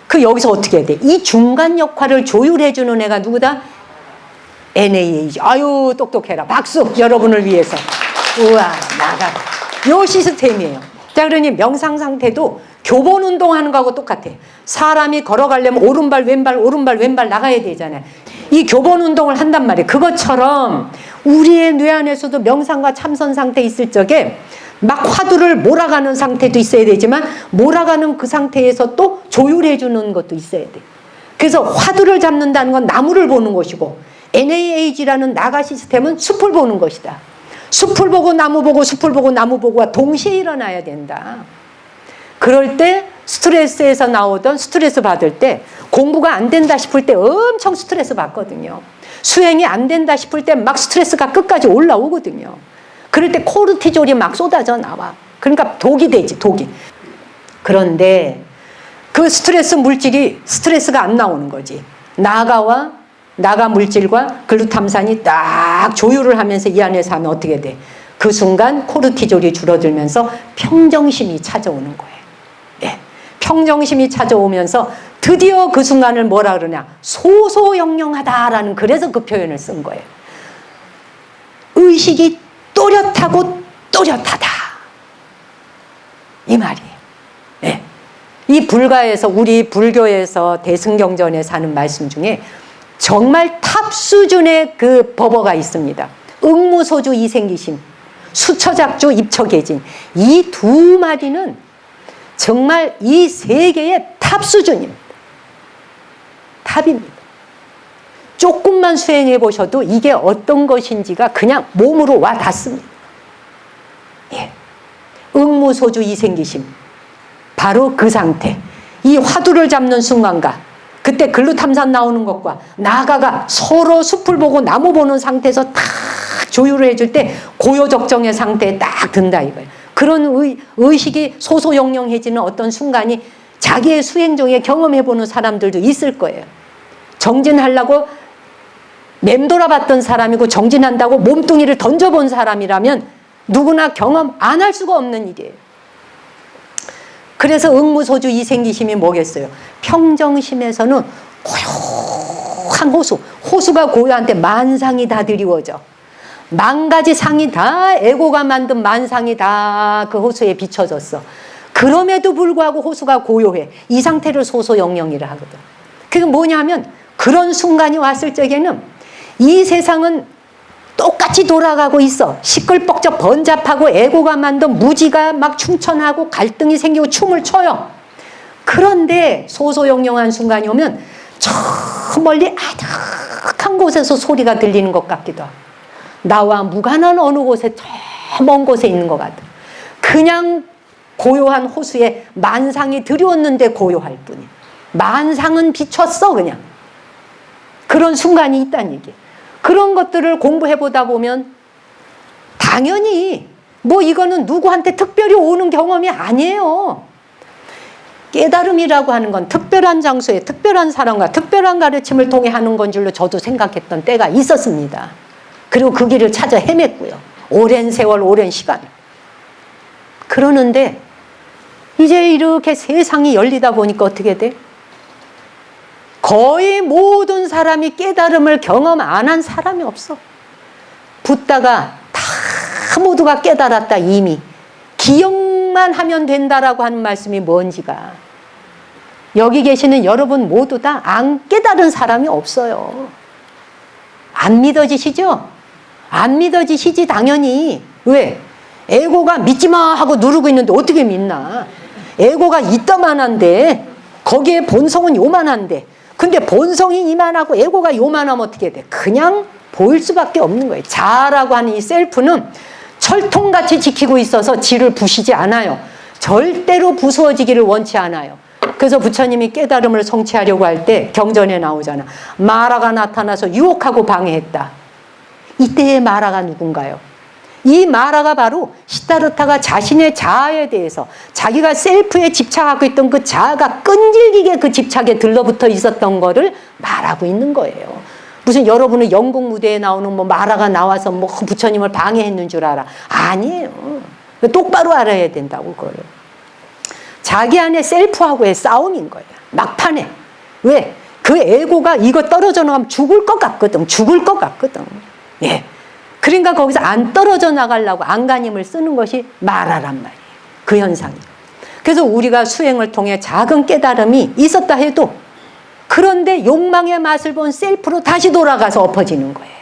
그 여기서 어떻게 해야 돼? 이 중간 역할을 조율해주는 애가 누구다? NAAG. 아유 똑똑해라. 박수. 여러분을 위해서. 우와, 나가. 요 시스템이에요. 자, 그러니 명상 상태도 교본 운동하는 거하고 똑같아. 사람이 걸어가려면 오른발, 왼발, 오른발, 왼발 나가야 되잖아요. 이 교본 운동을 한단 말이에요. 그것처럼 우리의 뇌 안에서도 명상과 참선 상태 있을 적에 막 화두를 몰아가는 상태도 있어야 되지만 몰아가는 그 상태에서 또 조율해 주는 것도 있어야 돼. 그래서 화두를 잡는다는 건 나무를 보는 것이고 NAH라는 나가 시스템은 숲을 보는 것이다. 숲을 보고 나무 보고 숲을 보고 나무 보고가 동시에 일어나야 된다. 그럴 때 스트레스에서 나오던 스트레스 받을 때 공부가 안 된다 싶을 때 엄청 스트레스 받거든요. 수행이 안 된다 싶을 때 막 스트레스가 끝까지 올라오거든요. 그럴 때 코르티졸이 막 쏟아져 나와. 그러니까 독이 되지, 독이. 그런데 그 스트레스 물질이 스트레스가 안 나오는 거지. 나가 물질과 글루탐산이 딱 조율을 하면서 이 안에서 하면 어떻게 돼? 그 순간 코르티졸이 줄어들면서 평정심이 찾아오는 거예요. 네. 평정심이 찾아오면서 드디어 그 순간을 뭐라 그러냐? 소소영영하다라는 그래서 그 표현을 쓴 거예요. 의식이 또렷하고 또렷하다. 이 말이에요. 네. 이 불가에서 우리 불교에서 대승경전에 하는 말씀 중에 정말 탑 수준의 그 법어가 있습니다. 응무소주 이생기심, 수처작주 입처계진. 이 두 마디는 정말 이 세계의 탑 수준입니다. 탑입니다. 조금만 수행해 보셔도 이게 어떤 것인지가 그냥 몸으로 와 닿습니다. 예. 응무소주 이생기심. 바로 그 상태. 이 화두를 잡는 순간과 그때 글루탐산 나오는 것과 나가가 서로 숲을 보고 나무 보는 상태에서 딱 조율을 해줄 때 고요적정의 상태에 딱 든다 이거예요. 그런 의식이 소소영영해지는 어떤 순간이 자기의 수행 중에 경험해보는 사람들도 있을 거예요. 정진하려고 맴돌아 봤던 사람이고 정진한다고 몸뚱이를 던져본 사람이라면 누구나 경험 안 할 수가 없는 일이에요. 그래서 응무소주 이생기심이 뭐겠어요? 평정심에서는 고요한 호수가 고요한데 만상이 다 드리워져. 만 가지 상이 다 에고가 만든 만상이 다 그 호수에 비춰졌어. 그럼에도 불구하고 호수가 고요해. 이 상태를 소소영영이라 하거든. 그게 뭐냐면 그런 순간이 왔을 적에는 이 세상은 똑같이 돌아가고 있어. 시끌벅적 번잡하고 에고가 만든 무지가 막 충천하고 갈등이 생기고 춤을 춰요. 그런데 소소영영한 순간이 오면 저 멀리 아득한 곳에서 소리가 들리는 것 같기도 하고 나와 무관한 어느 곳에 저 먼 곳에 있는 것 같아. 그냥 고요한 호수에 만상이 들여왔는데 고요할 뿐이야. 만상은 비쳤어 그냥. 그런 순간이 있다는 얘기야. 그런 것들을 공부해보다 보면 당연히 뭐 이거는 누구한테 특별히 오는 경험이 아니에요. 깨달음이라고 하는 건 특별한 장소에 특별한 사람과 특별한 가르침을 통해 하는 건 줄로 저도 생각했던 때가 있었습니다. 그리고 그 길을 찾아 헤맸고요. 오랜 세월, 오랜 시간. 그러는데 이제 이렇게 세상이 열리다 보니까 어떻게 돼? 거의 모든 사람이 깨달음을 경험 안 한 사람이 없어. 붓다가 다 모두가 깨달았다 이미. 기억만 하면 된다라고 하는 말씀이 뭔지가. 여기 계시는 여러분 모두 다 안 깨달은 사람이 없어요. 안 믿어지시죠? 안 믿어지시지 당연히. 왜? 에고가 믿지마 하고 누르고 있는데 어떻게 믿나? 에고가 이따만한데 거기에 본성은 요만한데 근데 본성이 이만하고 에고가 요만하면 어떻게 돼? 그냥 보일 수밖에 없는 거예요. 자아라고 하는 이 셀프는 철통같이 지키고 있어서 지를 부시지 않아요. 절대로 부수어지기를 원치 않아요. 그래서 부처님이 깨달음을 성취하려고 할 때 경전에 나오잖아. 마라가 나타나서 유혹하고 방해했다. 이때의 마라가 누군가요? 이 마라가 바로 시타르타가 자신의 자아에 대해서 자기가 셀프에 집착하고 있던 그 자아가 끈질기게 그 집착에 들러붙어 있었던 거를 말하고 있는 거예요. 무슨 여러분은 연극 무대에 나오는 뭐 마라가 나와서 뭐 부처님을 방해했는 줄 알아. 아니에요. 똑바로 알아야 된다고 그거를. 자기 안에 셀프하고의 싸움인 거예요. 막판에. 왜? 그 에고가 이거 떨어져 나가면 죽을 것 같거든. 죽을 것 같거든. 예. 그러니까 거기서 안 떨어져 나가려고 안간힘을 쓰는 것이 마라란 말이에요. 그 현상이. 그래서 우리가 수행을 통해 작은 깨달음이 있었다 해도 그런데 욕망의 맛을 본 셀프로 다시 돌아가서 엎어지는 거예요.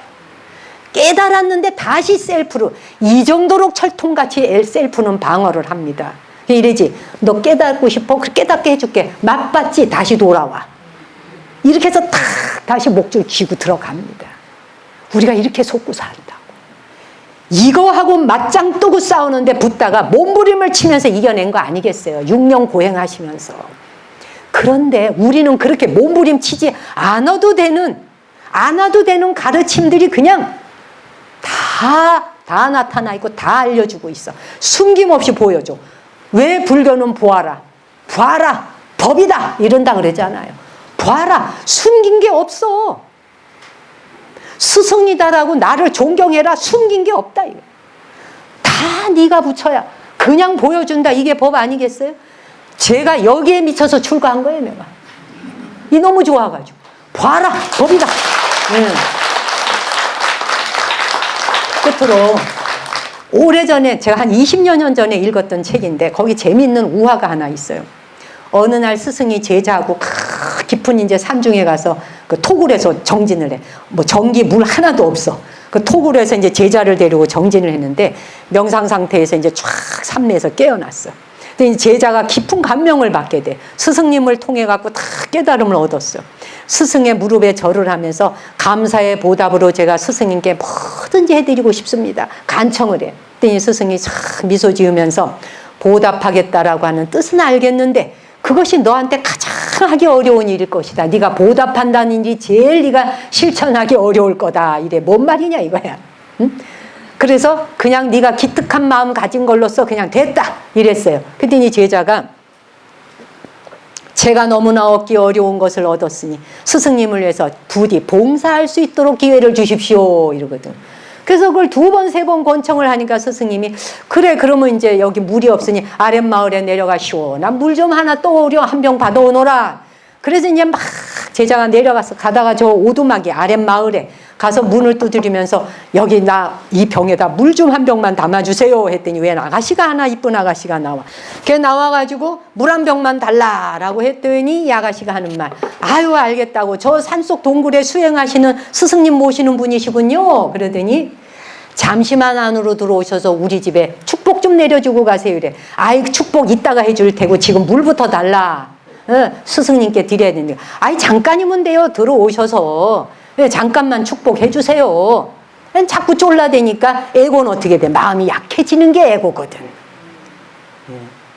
깨달았는데 다시 셀프로. 이 정도로 철통같이 셀프는 방어를 합니다. 이래지. 너 깨닫고 싶어? 그래 깨닫게 해줄게. 맛봤지? 다시 돌아와. 이렇게 해서 탁 다시 목줄 쥐고 들어갑니다. 우리가 이렇게 속고 산다고. 이거하고 맞짱 뜨고 싸우는데 붙다가 몸부림을 치면서 이겨낸 거 아니겠어요? 6년 고행하시면서. 그런데 우리는 그렇게 몸부림 치지 않아도 되는 가르침들이 그냥 다 나타나 있고 다 알려주고 있어. 숨김없이 보여줘. 왜 불교는 보아라. 봐라. 법이다. 이런다 그러잖아요. 봐라. 숨긴 게 없어. 스승이다라고 나를 존경해라. 숨긴 게 없다. 이거. 다 네가 붙여야 그냥 보여준다. 이게 법 아니겠어요? 제가 여기에 미쳐서 출가한 거예요. 내가. 이 너무 좋아가지고. 봐라. 법이다. 끝으로 오래전에 제가 한 20여 년 전에 읽었던 책인데 거기 재미있는 우화가 하나 있어요. 어느 날 스승이 제자하고 깊은 이제 산중에 가서 그 토굴에서 정진을 해. 뭐 전기 물 하나도 없어. 그 토굴에서 이제 제자를 데리고 정진을 했는데 명상 상태에서 이제 쫙 삼내에서 깨어났어. 근데 이제 제자가 깊은 감명을 받게 돼. 스승님을 통해 갖고 다 깨달음을 얻었어. 스승의 무릎에 절을 하면서 감사의 보답으로 제가 스승님께 뭐든지 해드리고 싶습니다. 간청을 해. 그랬더니 스승이 참 미소 지으면서 보답하겠다라고 하는 뜻은 알겠는데 그것이 너한테 가장 하기 어려운 일일 것이다. 네가 보답한다는 일이 제일 네가 실천하기 어려울 거다. 이래. 뭔 말이냐 이거야. 응? 그래서 그냥 네가 기특한 마음 가진 걸로써 그냥 됐다. 이랬어요. 그랬더니 제자가 제가 너무나 얻기 어려운 것을 얻었으니 스승님을 위해서 부디 봉사할 수 있도록 기회를 주십시오. 이러거든. 그래서 그걸 2번, 3번 권청을 하니까 스승님이 그래 그러면 이제 여기 물이 없으니 아랫마을에 내려가시오. 난 물 좀 하나 떠오려 한 병 받아오너라. 그래서 이제 막 제자가 내려가서 가다가 저 오두막이 아랫마을에 가서 문을 두드리면서 여기 나 이 병에다 물 좀 한 병만 담아주세요 했더니 웬 아가씨가 하나 이쁜 아가씨가 나와. 걔 나와가지고 물 한 병만 달라라고 했더니 이 아가씨가 하는 말 아유 알겠다고 저 산속 동굴에 수행하시는 스승님 모시는 분이시군요. 그러더니 잠시만 안으로 들어오셔서 우리 집에 축복 좀 내려주고 가세요. 이래. 아이 축복 이따가 해줄 테고 지금 물부터 달라. 스승님께 드려야 되는데 아이 잠깐이면 돼요. 들어오셔서 잠깐만 축복해 주세요. 자꾸 쫄라대니까 에고는 어떻게 돼? 마음이 약해지는 게 에고거든.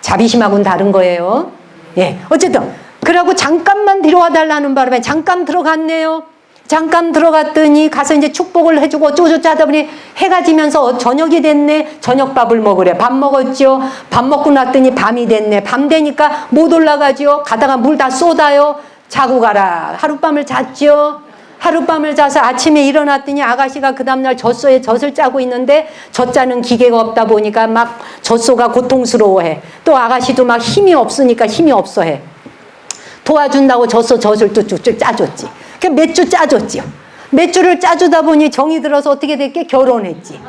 자비심하고는 다른 거예요. 예, 어쨌든 그러고 잠깐만 들어와 달라는 바람에 잠깐 들어갔네요. 잠깐 들어갔더니 가서 이제 축복을 해주고 쪼쪼 하다 보니 해가 지면서 저녁이 됐네. 저녁밥을 먹으래. 밥 먹었죠. 밥 먹고 났더니 밤이 됐네. 밤 되니까 못 올라가죠. 가다가 물 다 쏟아요. 자고 가라. 하룻밤을 잤죠. 하룻밤을 자서 아침에 일어났더니 아가씨가 그 다음날 젖소에 젖을 짜고 있는데 젖 짜는 기계가 없다 보니까 막 젖소가 고통스러워해. 또 아가씨도 막 힘이 없으니까 힘이 없어해. 도와준다고 젖소 젖을 또 쭉쭉 짜줬지. 몇 주 짜줬지요. 몇 주를 짜주다 보니 정이 들어서 어떻게 됐게 결혼했지.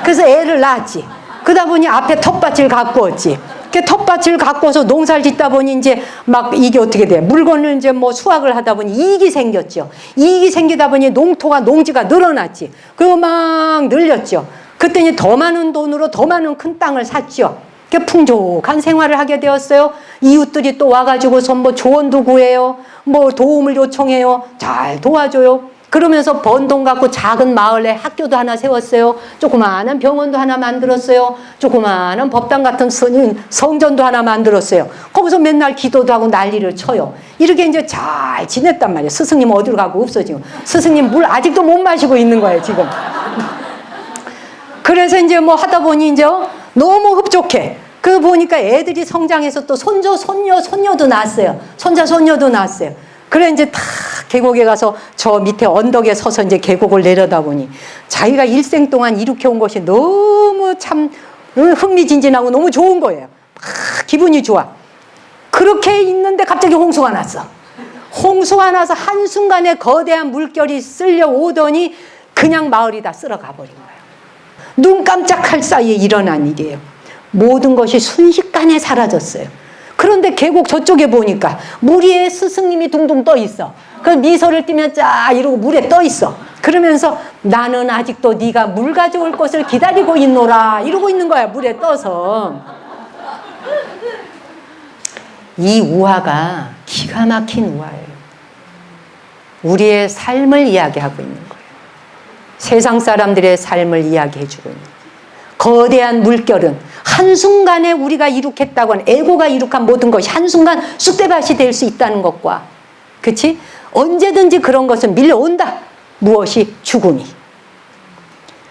그래서 애를 낳았지. 그러다 보니 앞에 텃밭을 갖고 왔지. 그 텃밭을 갖고 와서 농사를 짓다 보니 이제 막 이게 어떻게 돼. 물건을 이제 뭐 수확을 하다 보니 이익이 생겼죠. 이익이 생기다 보니 농지가 늘어났지. 그리고 막 늘렸죠. 그랬더니 더 많은 돈으로 더 많은 큰 땅을 샀죠. 풍족한 생활을 하게 되었어요. 이웃들이 또 와가지고서 뭐 조언도 구해요. 뭐 도움을 요청해요. 잘 도와줘요. 그러면서 번 돈 갖고 작은 마을에 학교도 하나 세웠어요. 조그마한 병원도 하나 만들었어요. 조그마한 법당 같은 성전도 하나 만들었어요. 거기서 맨날 기도도 하고 난리를 쳐요. 이렇게 이제 잘 지냈단 말이에요. 스승님 어디로 가고 없어지고. 스승님 물 아직도 못 마시고 있는 거예요, 지금. 그래서 이제 뭐 하다 보니 이제 너무 흡족해. 그 보니까 애들이 성장해서 또 손녀도 낳았어요. 손자손녀도 낳았어요. 그래 이제 다 계곡에 가서 저 밑에 언덕에 서서 이제 계곡을 내려다보니 자기가 일생 동안 일으켜온 것이 너무 참 흥미진진하고 너무 좋은 거예요. 막 기분이 좋아. 그렇게 있는데 갑자기 홍수가 났어. 홍수가 나서 한순간에 거대한 물결이 쓸려오더니 그냥 마을이 다 쓸어가 버린 거예요. 눈 깜짝할 사이에 일어난 일이에요. 모든 것이 순식간에 사라졌어요. 그런데 계곡 저쪽에 보니까 물 위에 스승님이 둥둥 떠 있어. 그 미소를 띠면 쫙 이러고 물에 떠 있어. 그러면서 나는 아직도 네가 물 가져올 것을 기다리고 있노라 이러고 있는 거야. 물에 떠서. 이 우화가 기가 막힌 우화예요. 우리의 삶을 이야기하고 있는 거예요. 세상 사람들의 삶을 이야기해주고 있는 거예요. 거대한 물결은 한순간에 우리가 이룩했다고 하는 에고가 이룩한 모든 것이 한순간 쑥대밭이 될 수 있다는 것과, 그치? 언제든지 그런 것은 밀려온다. 무엇이? 죽음이.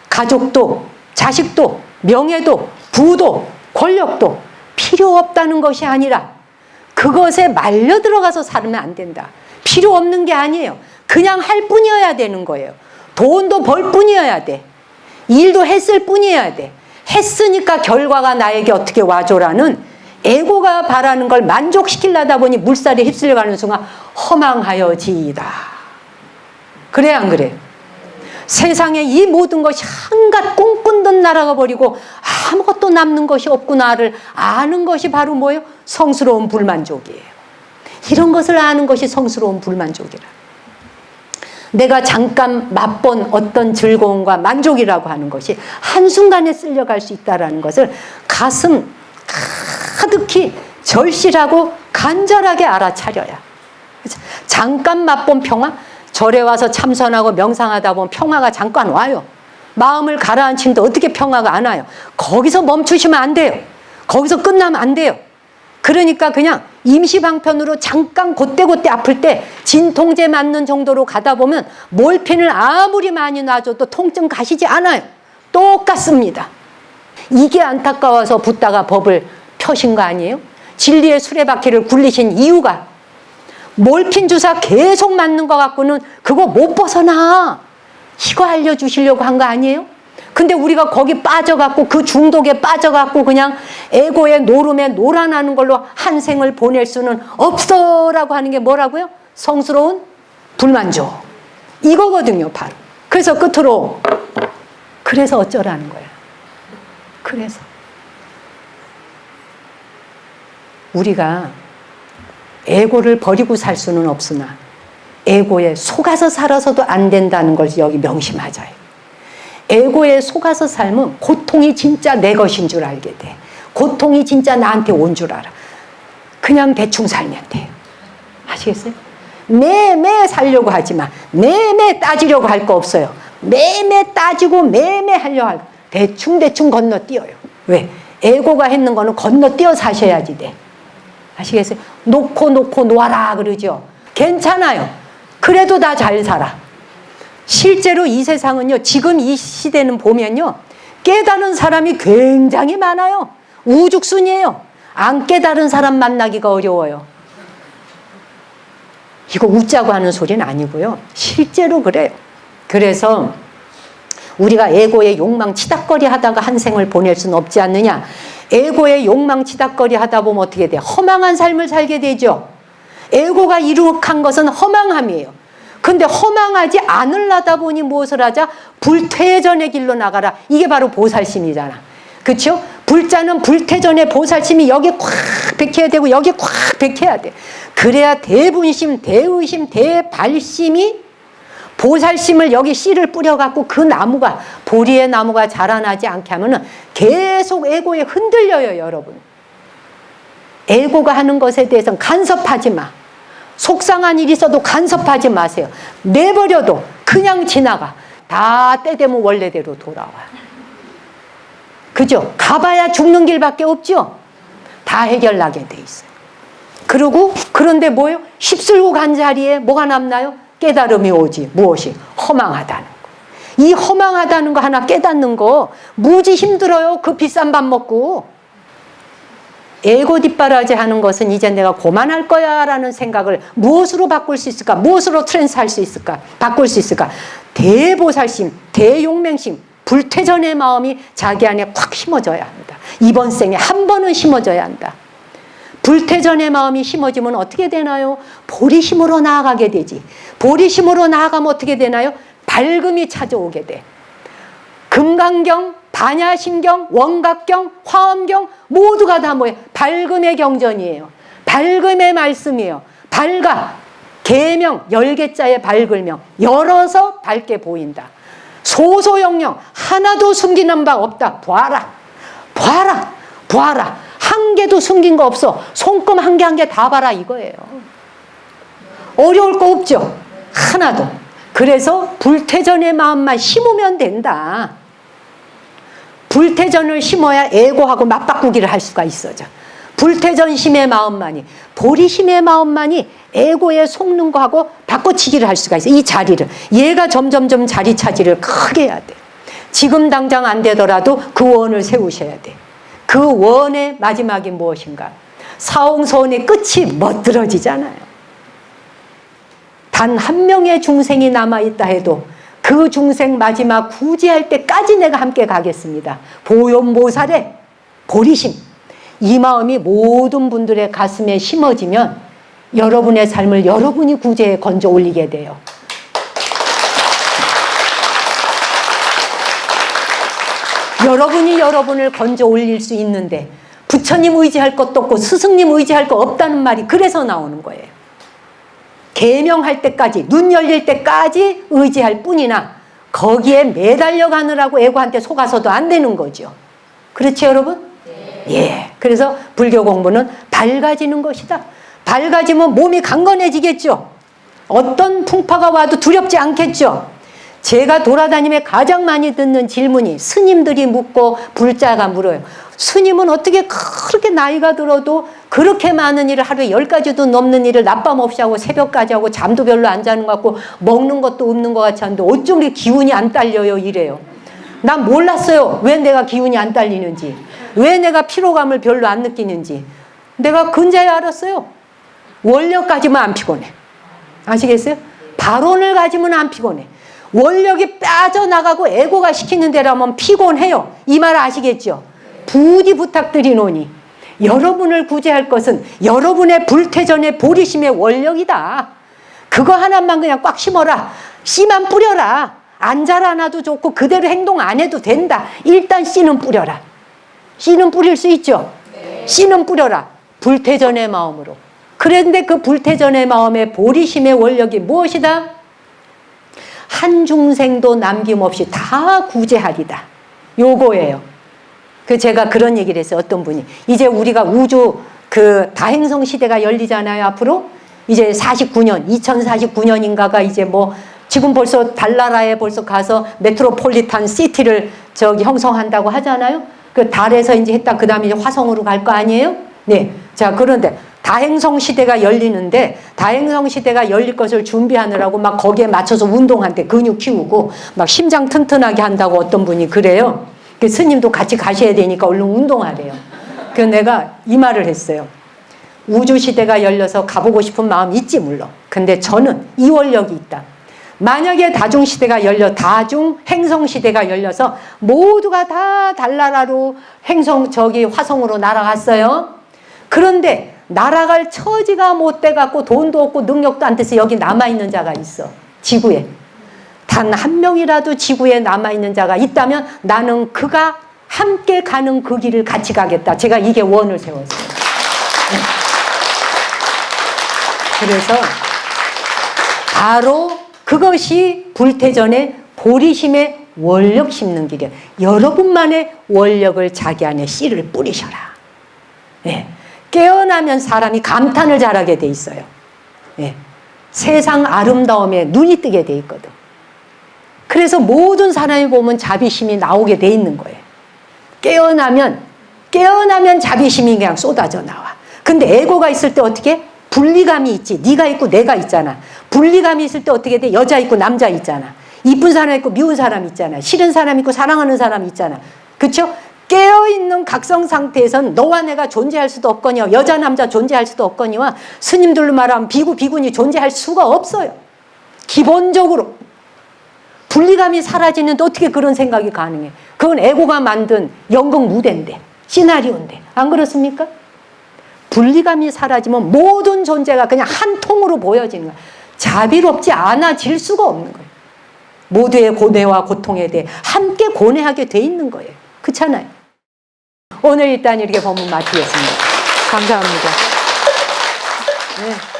가족도 자식도 명예도 부도 권력도 필요 없다는 것이 아니라 그것에 말려 들어가서 살면 안 된다. 필요 없는 게 아니에요. 그냥 할 뿐이어야 되는 거예요. 돈도 벌 뿐이어야 돼. 일도 했을 뿐이어야 돼. 했으니까 결과가 나에게 어떻게 와줘라는 에고가 바라는 걸 만족시키려다 보니 물살에 휩쓸려가는 순간 허망하여지이다. 그래 안 그래? 세상에 이 모든 것이 한갓 꿈꾼 나라가 버리고 아무것도 남는 것이 없구나를 아는 것이 바로 뭐예요? 성스러운 불만족이에요. 이런 것을 아는 것이 성스러운 불만족이라. 내가 잠깐 맛본 어떤 즐거움과 만족이라고 하는 것이 한순간에 쓸려갈 수 있다는 것을 가슴 가득히 절실하고 간절하게 알아차려야. 잠깐 맛본 평화, 절에 와서 참선하고 명상하다 보면 평화가 잠깐 와요. 마음을 가라앉히는데 어떻게 평화가 안 와요? 거기서 멈추시면 안 돼요. 거기서 끝나면 안 돼요. 그러니까 그냥 임시방편으로 잠깐 곧대곧대 아플 때 진통제 맞는 정도로 가다 보면 몰핀을 아무리 많이 놔줘도 통증 가시지 않아요. 똑같습니다. 이게 안타까워서 붓다가 법을 펴신 거 아니에요? 진리의 수레바퀴를 굴리신 이유가 몰핀 주사 계속 맞는 거 갖고는 그거 못 벗어나. 이거 알려주시려고 한 거 아니에요? 근데 우리가 거기 빠져갖고 그 중독에 빠져갖고 그냥 에고의 노름에 놀아나는 걸로 한 생을 보낼 수는 없어라고 하는 게 뭐라고요? 성스러운 불만족. 이거거든요, 바로. 그래서 끝으로 그래서 어쩌라는 거야. 그래서 우리가 에고를 버리고 살 수는 없으나 에고에 속아서 살아서도 안 된다는 걸 여기 명심하자요. 에고에 속아서 살면 고통이 진짜 내 것인 줄 알게 돼. 고통이 진짜 나한테 온 줄 알아. 그냥 대충 살면 돼요. 아시겠어요? 매매 살려고 하지 마. 매매 따지려고 할 거 없어요. 매매 따지고 매매 하려고 할 대충 건너뛰어요. 왜? 에고가 했는 거는 건너뛰어 사셔야지 돼. 아시겠어요? 놓고 놓아라 그러죠. 괜찮아요. 그래도 다 잘 살아. 실제로 이 세상은요, 지금 이 시대는 보면요, 깨달은 사람이 굉장히 많아요. 우죽순이에요. 안 깨달은 사람 만나기가 어려워요. 이거 웃자고 하는 소리는 아니고요. 실제로 그래요. 그래서 우리가 에고의 욕망 치닥거리 하다가 한 생을 보낼 수는 없지 않느냐. 에고의 욕망 치닥거리 하다 보면 어떻게 돼요? 허망한 삶을 살게 되죠. 에고가 이룩한 것은 허망함이에요. 근데 허망하지 않으려다 보니 무엇을 하자? 불퇴전의 길로 나가라. 이게 바로 보살심이잖아. 그렇죠? 불자는 불퇴전의 보살심이 여기 꽉 백해야 되고 여기 꽉 백해야 돼. 그래야 대분심, 대의심, 대발심이 보살심을 여기 씨를 뿌려갖고 그 나무가, 보리의 나무가 자라나지 않게 하면은 계속 에고에 흔들려요, 여러분. 에고가 하는 것에 대해서는 간섭하지 마. 속상한 일이 있어도 간섭하지 마세요. 내버려도 그냥 지나가. 다 때 되면 원래대로 돌아와. 그죠? 가봐야 죽는 길밖에 없죠? 다 해결나게 돼 있어요. 그리고 그런데 뭐예요? 휩쓸고 간 자리에 뭐가 남나요? 깨달음이 오지. 무엇이? 허망하다는 거. 이 허망하다는 거 하나 깨닫는 거 무지 힘들어요. 그 비싼 밥 먹고. 에고 뒷바라지 하는 것은 이제 내가 고만할 거야 라는 생각을 무엇으로 바꿀 수 있을까? 무엇으로 트랜스할 수 있을까? 바꿀 수 있을까? 대보살심, 대용맹심, 불퇴전의 마음이 자기 안에 콱 심어져야 한다. 이번 생에 한 번은 심어져야 한다. 불퇴전의 마음이 심어지면 어떻게 되나요? 보리심으로 나아가게 되지. 보리심으로 나아가면 어떻게 되나요? 밝음이 찾아오게 돼. 금강경 반야심경, 원각경, 화엄경 모두가 다 뭐예요? 밝음의 경전이에요. 밝음의 말씀이에요. 밝아. 계명, 열개자의 밝을명. 열어서 밝게 보인다. 소소영영 하나도 숨기는 바 없다. 봐라. 봐라. 봐라. 한 개도 숨긴 거 없어. 손금 한 개 한 개 다 봐라 이거예요. 어려울 거 없죠. 하나도. 그래서 불태전의 마음만 심으면 된다. 불태전을 심어야 애고하고 맞바꾸기를 할 수가 있어져. 불태전심의 마음만이, 보리심의 마음만이 애고에 속는 거하고 바꿔치기를 할 수가 있어. 이 자리를. 얘가 점점점 자리 차지를 크게 해야 돼. 지금 당장 안 되더라도 그 원을 세우셔야 돼. 그 원의 마지막이 무엇인가? 사홍서원의 끝이 멋들어지잖아요. 단 한 명의 중생이 남아있다 해도 그 중생 마지막 구제할 때까지 내가 함께 가겠습니다. 보존보살의 보리심. 이 마음이 모든 분들의 가슴에 심어지면 여러분의 삶을 여러분이 구제에 건져 올리게 돼요. 여러분이 여러분을 건져 올릴 수 있는데 부처님 의지할 것도 없고 스승님 의지할 거 없다는 말이 그래서 나오는 거예요. 계명할 때까지, 눈 열릴 때까지 의지할 뿐이나 거기에 매달려 가느라고 애고한테 속아서도 안 되는 거죠. 그렇죠, 여러분? 네. 예. 그래서 불교 공부는 밝아지는 것이다. 밝아지면 몸이 강건해지겠죠. 어떤 풍파가 와도 두렵지 않겠죠. 제가 돌아다니며 가장 많이 듣는 질문이 스님들이 묻고 불자가 물어요. 스님은 어떻게 그렇게 나이가 들어도 그렇게 많은 일을 하루에 10가지도 넘는 일을 낮밤 없이 하고 새벽까지 하고 잠도 별로 안 자는 것 같고 먹는 것도 없는 것 같이 하는데 어쩜 이렇게 기운이 안 딸려요 이래요. 난 몰랐어요. 왜 내가 기운이 안 딸리는지. 왜 내가 피로감을 별로 안 느끼는지. 내가 근자에 알았어요. 원력 가지면 안 피곤해. 아시겠어요? 발언을 가지면 안 피곤해. 원력이 빠져나가고 애고가 시키는 대로라면 피곤해요. 이 말 아시겠죠? 부디 부탁드리노니 여러분을 구제할 것은 여러분의 불태전의 보리심의 원력이다. 그거 하나만 그냥 꽉 심어라. 씨만 뿌려라. 안 자라나도 좋고 그대로 행동 안 해도 된다. 일단 씨는 뿌려라. 씨는 뿌릴 수 있죠? 네. 씨는 뿌려라. 불태전의 마음으로. 그런데 그 불태전의 마음의 보리심의 원력이 무엇이다? 한 중생도 남김없이 다 구제하리다. 요거예요. 그 제가 그런 얘기를 했어요. 어떤 분이. 이제 우리가 우주 그 다행성 시대가 열리잖아요. 앞으로. 이제 49년, 2049년인가가 이제 뭐 지금 벌써 달나라에 벌써 가서 메트로폴리탄 시티를 저기 형성한다고 하잖아요. 그 달에서 이제 했다. 그 다음에 이제 화성으로 갈 거 아니에요? 네. 자, 그런데 다행성 시대가 열리는데 다행성 시대가 열릴 것을 준비하느라고 막 거기에 맞춰서 운동한대. 근육 키우고 막 심장 튼튼하게 한다고 어떤 분이 그래요. 그 스님도 같이 가셔야 되니까 얼른 운동하래요. 그래서 내가 이 말을 했어요. 우주 시대가 열려서 가보고 싶은 마음 있지 물론. 근데 저는 이 원력이 있다. 만약에 다중 시대가 열려 다중 행성 시대가 열려서 모두가 다 달나라로 행성 저기 화성으로 날아갔어요. 그런데 날아갈 처지가 못 돼갖고 돈도 없고 능력도 안 돼서 여기 남아있는 자가 있어. 지구에. 단 한 명이라도 지구에 남아있는 자가 있다면 나는 그가 함께 가는 그 길을 같이 가겠다. 제가 이게 원을 세웠어요. 그래서 바로 그것이 불태전의 보리심의 원력 심는 길이에요. 여러분만의 원력을 자기 안에 씨를 뿌리셔라. 네. 깨어나면 사람이 감탄을 잘하게 돼 있어요. 네. 세상 아름다움에 눈이 뜨게 돼 있거든. 그래서 모든 사람이 보면 자비심이 나오게 돼 있는 거예요. 깨어나면 자비심이 그냥 쏟아져 나와. 근데 에고가 있을 때 어떻게? 분리감이 있지. 네가 있고 내가 있잖아. 분리감이 있을 때 어떻게 돼? 여자 있고 남자 있잖아. 이쁜 사람 있고 미운 사람 있잖아. 싫은 사람 있고 사랑하는 사람 있잖아. 그렇죠? 깨어있는 각성 상태에서는 너와 내가 존재할 수도 없거니와 여자 남자 존재할 수도 없거니와 스님들로 말하면 비구 비구니 존재할 수가 없어요. 기본적으로 분리감이 사라지는데 어떻게 그런 생각이 가능해? 그건 에고가 만든 연극 무대인데 시나리오인데 안 그렇습니까? 분리감이 사라지면 모든 존재가 그냥 한 통으로 보여지는 거야. 자비롭지 않아질 수가 없는 거예요. 모두의 고뇌와 고통에 대해 함께 고뇌하게 돼 있는 거예요. 그렇잖아요. 오늘 일단 이렇게 법문 마치겠습니다. 감사합니다. 네.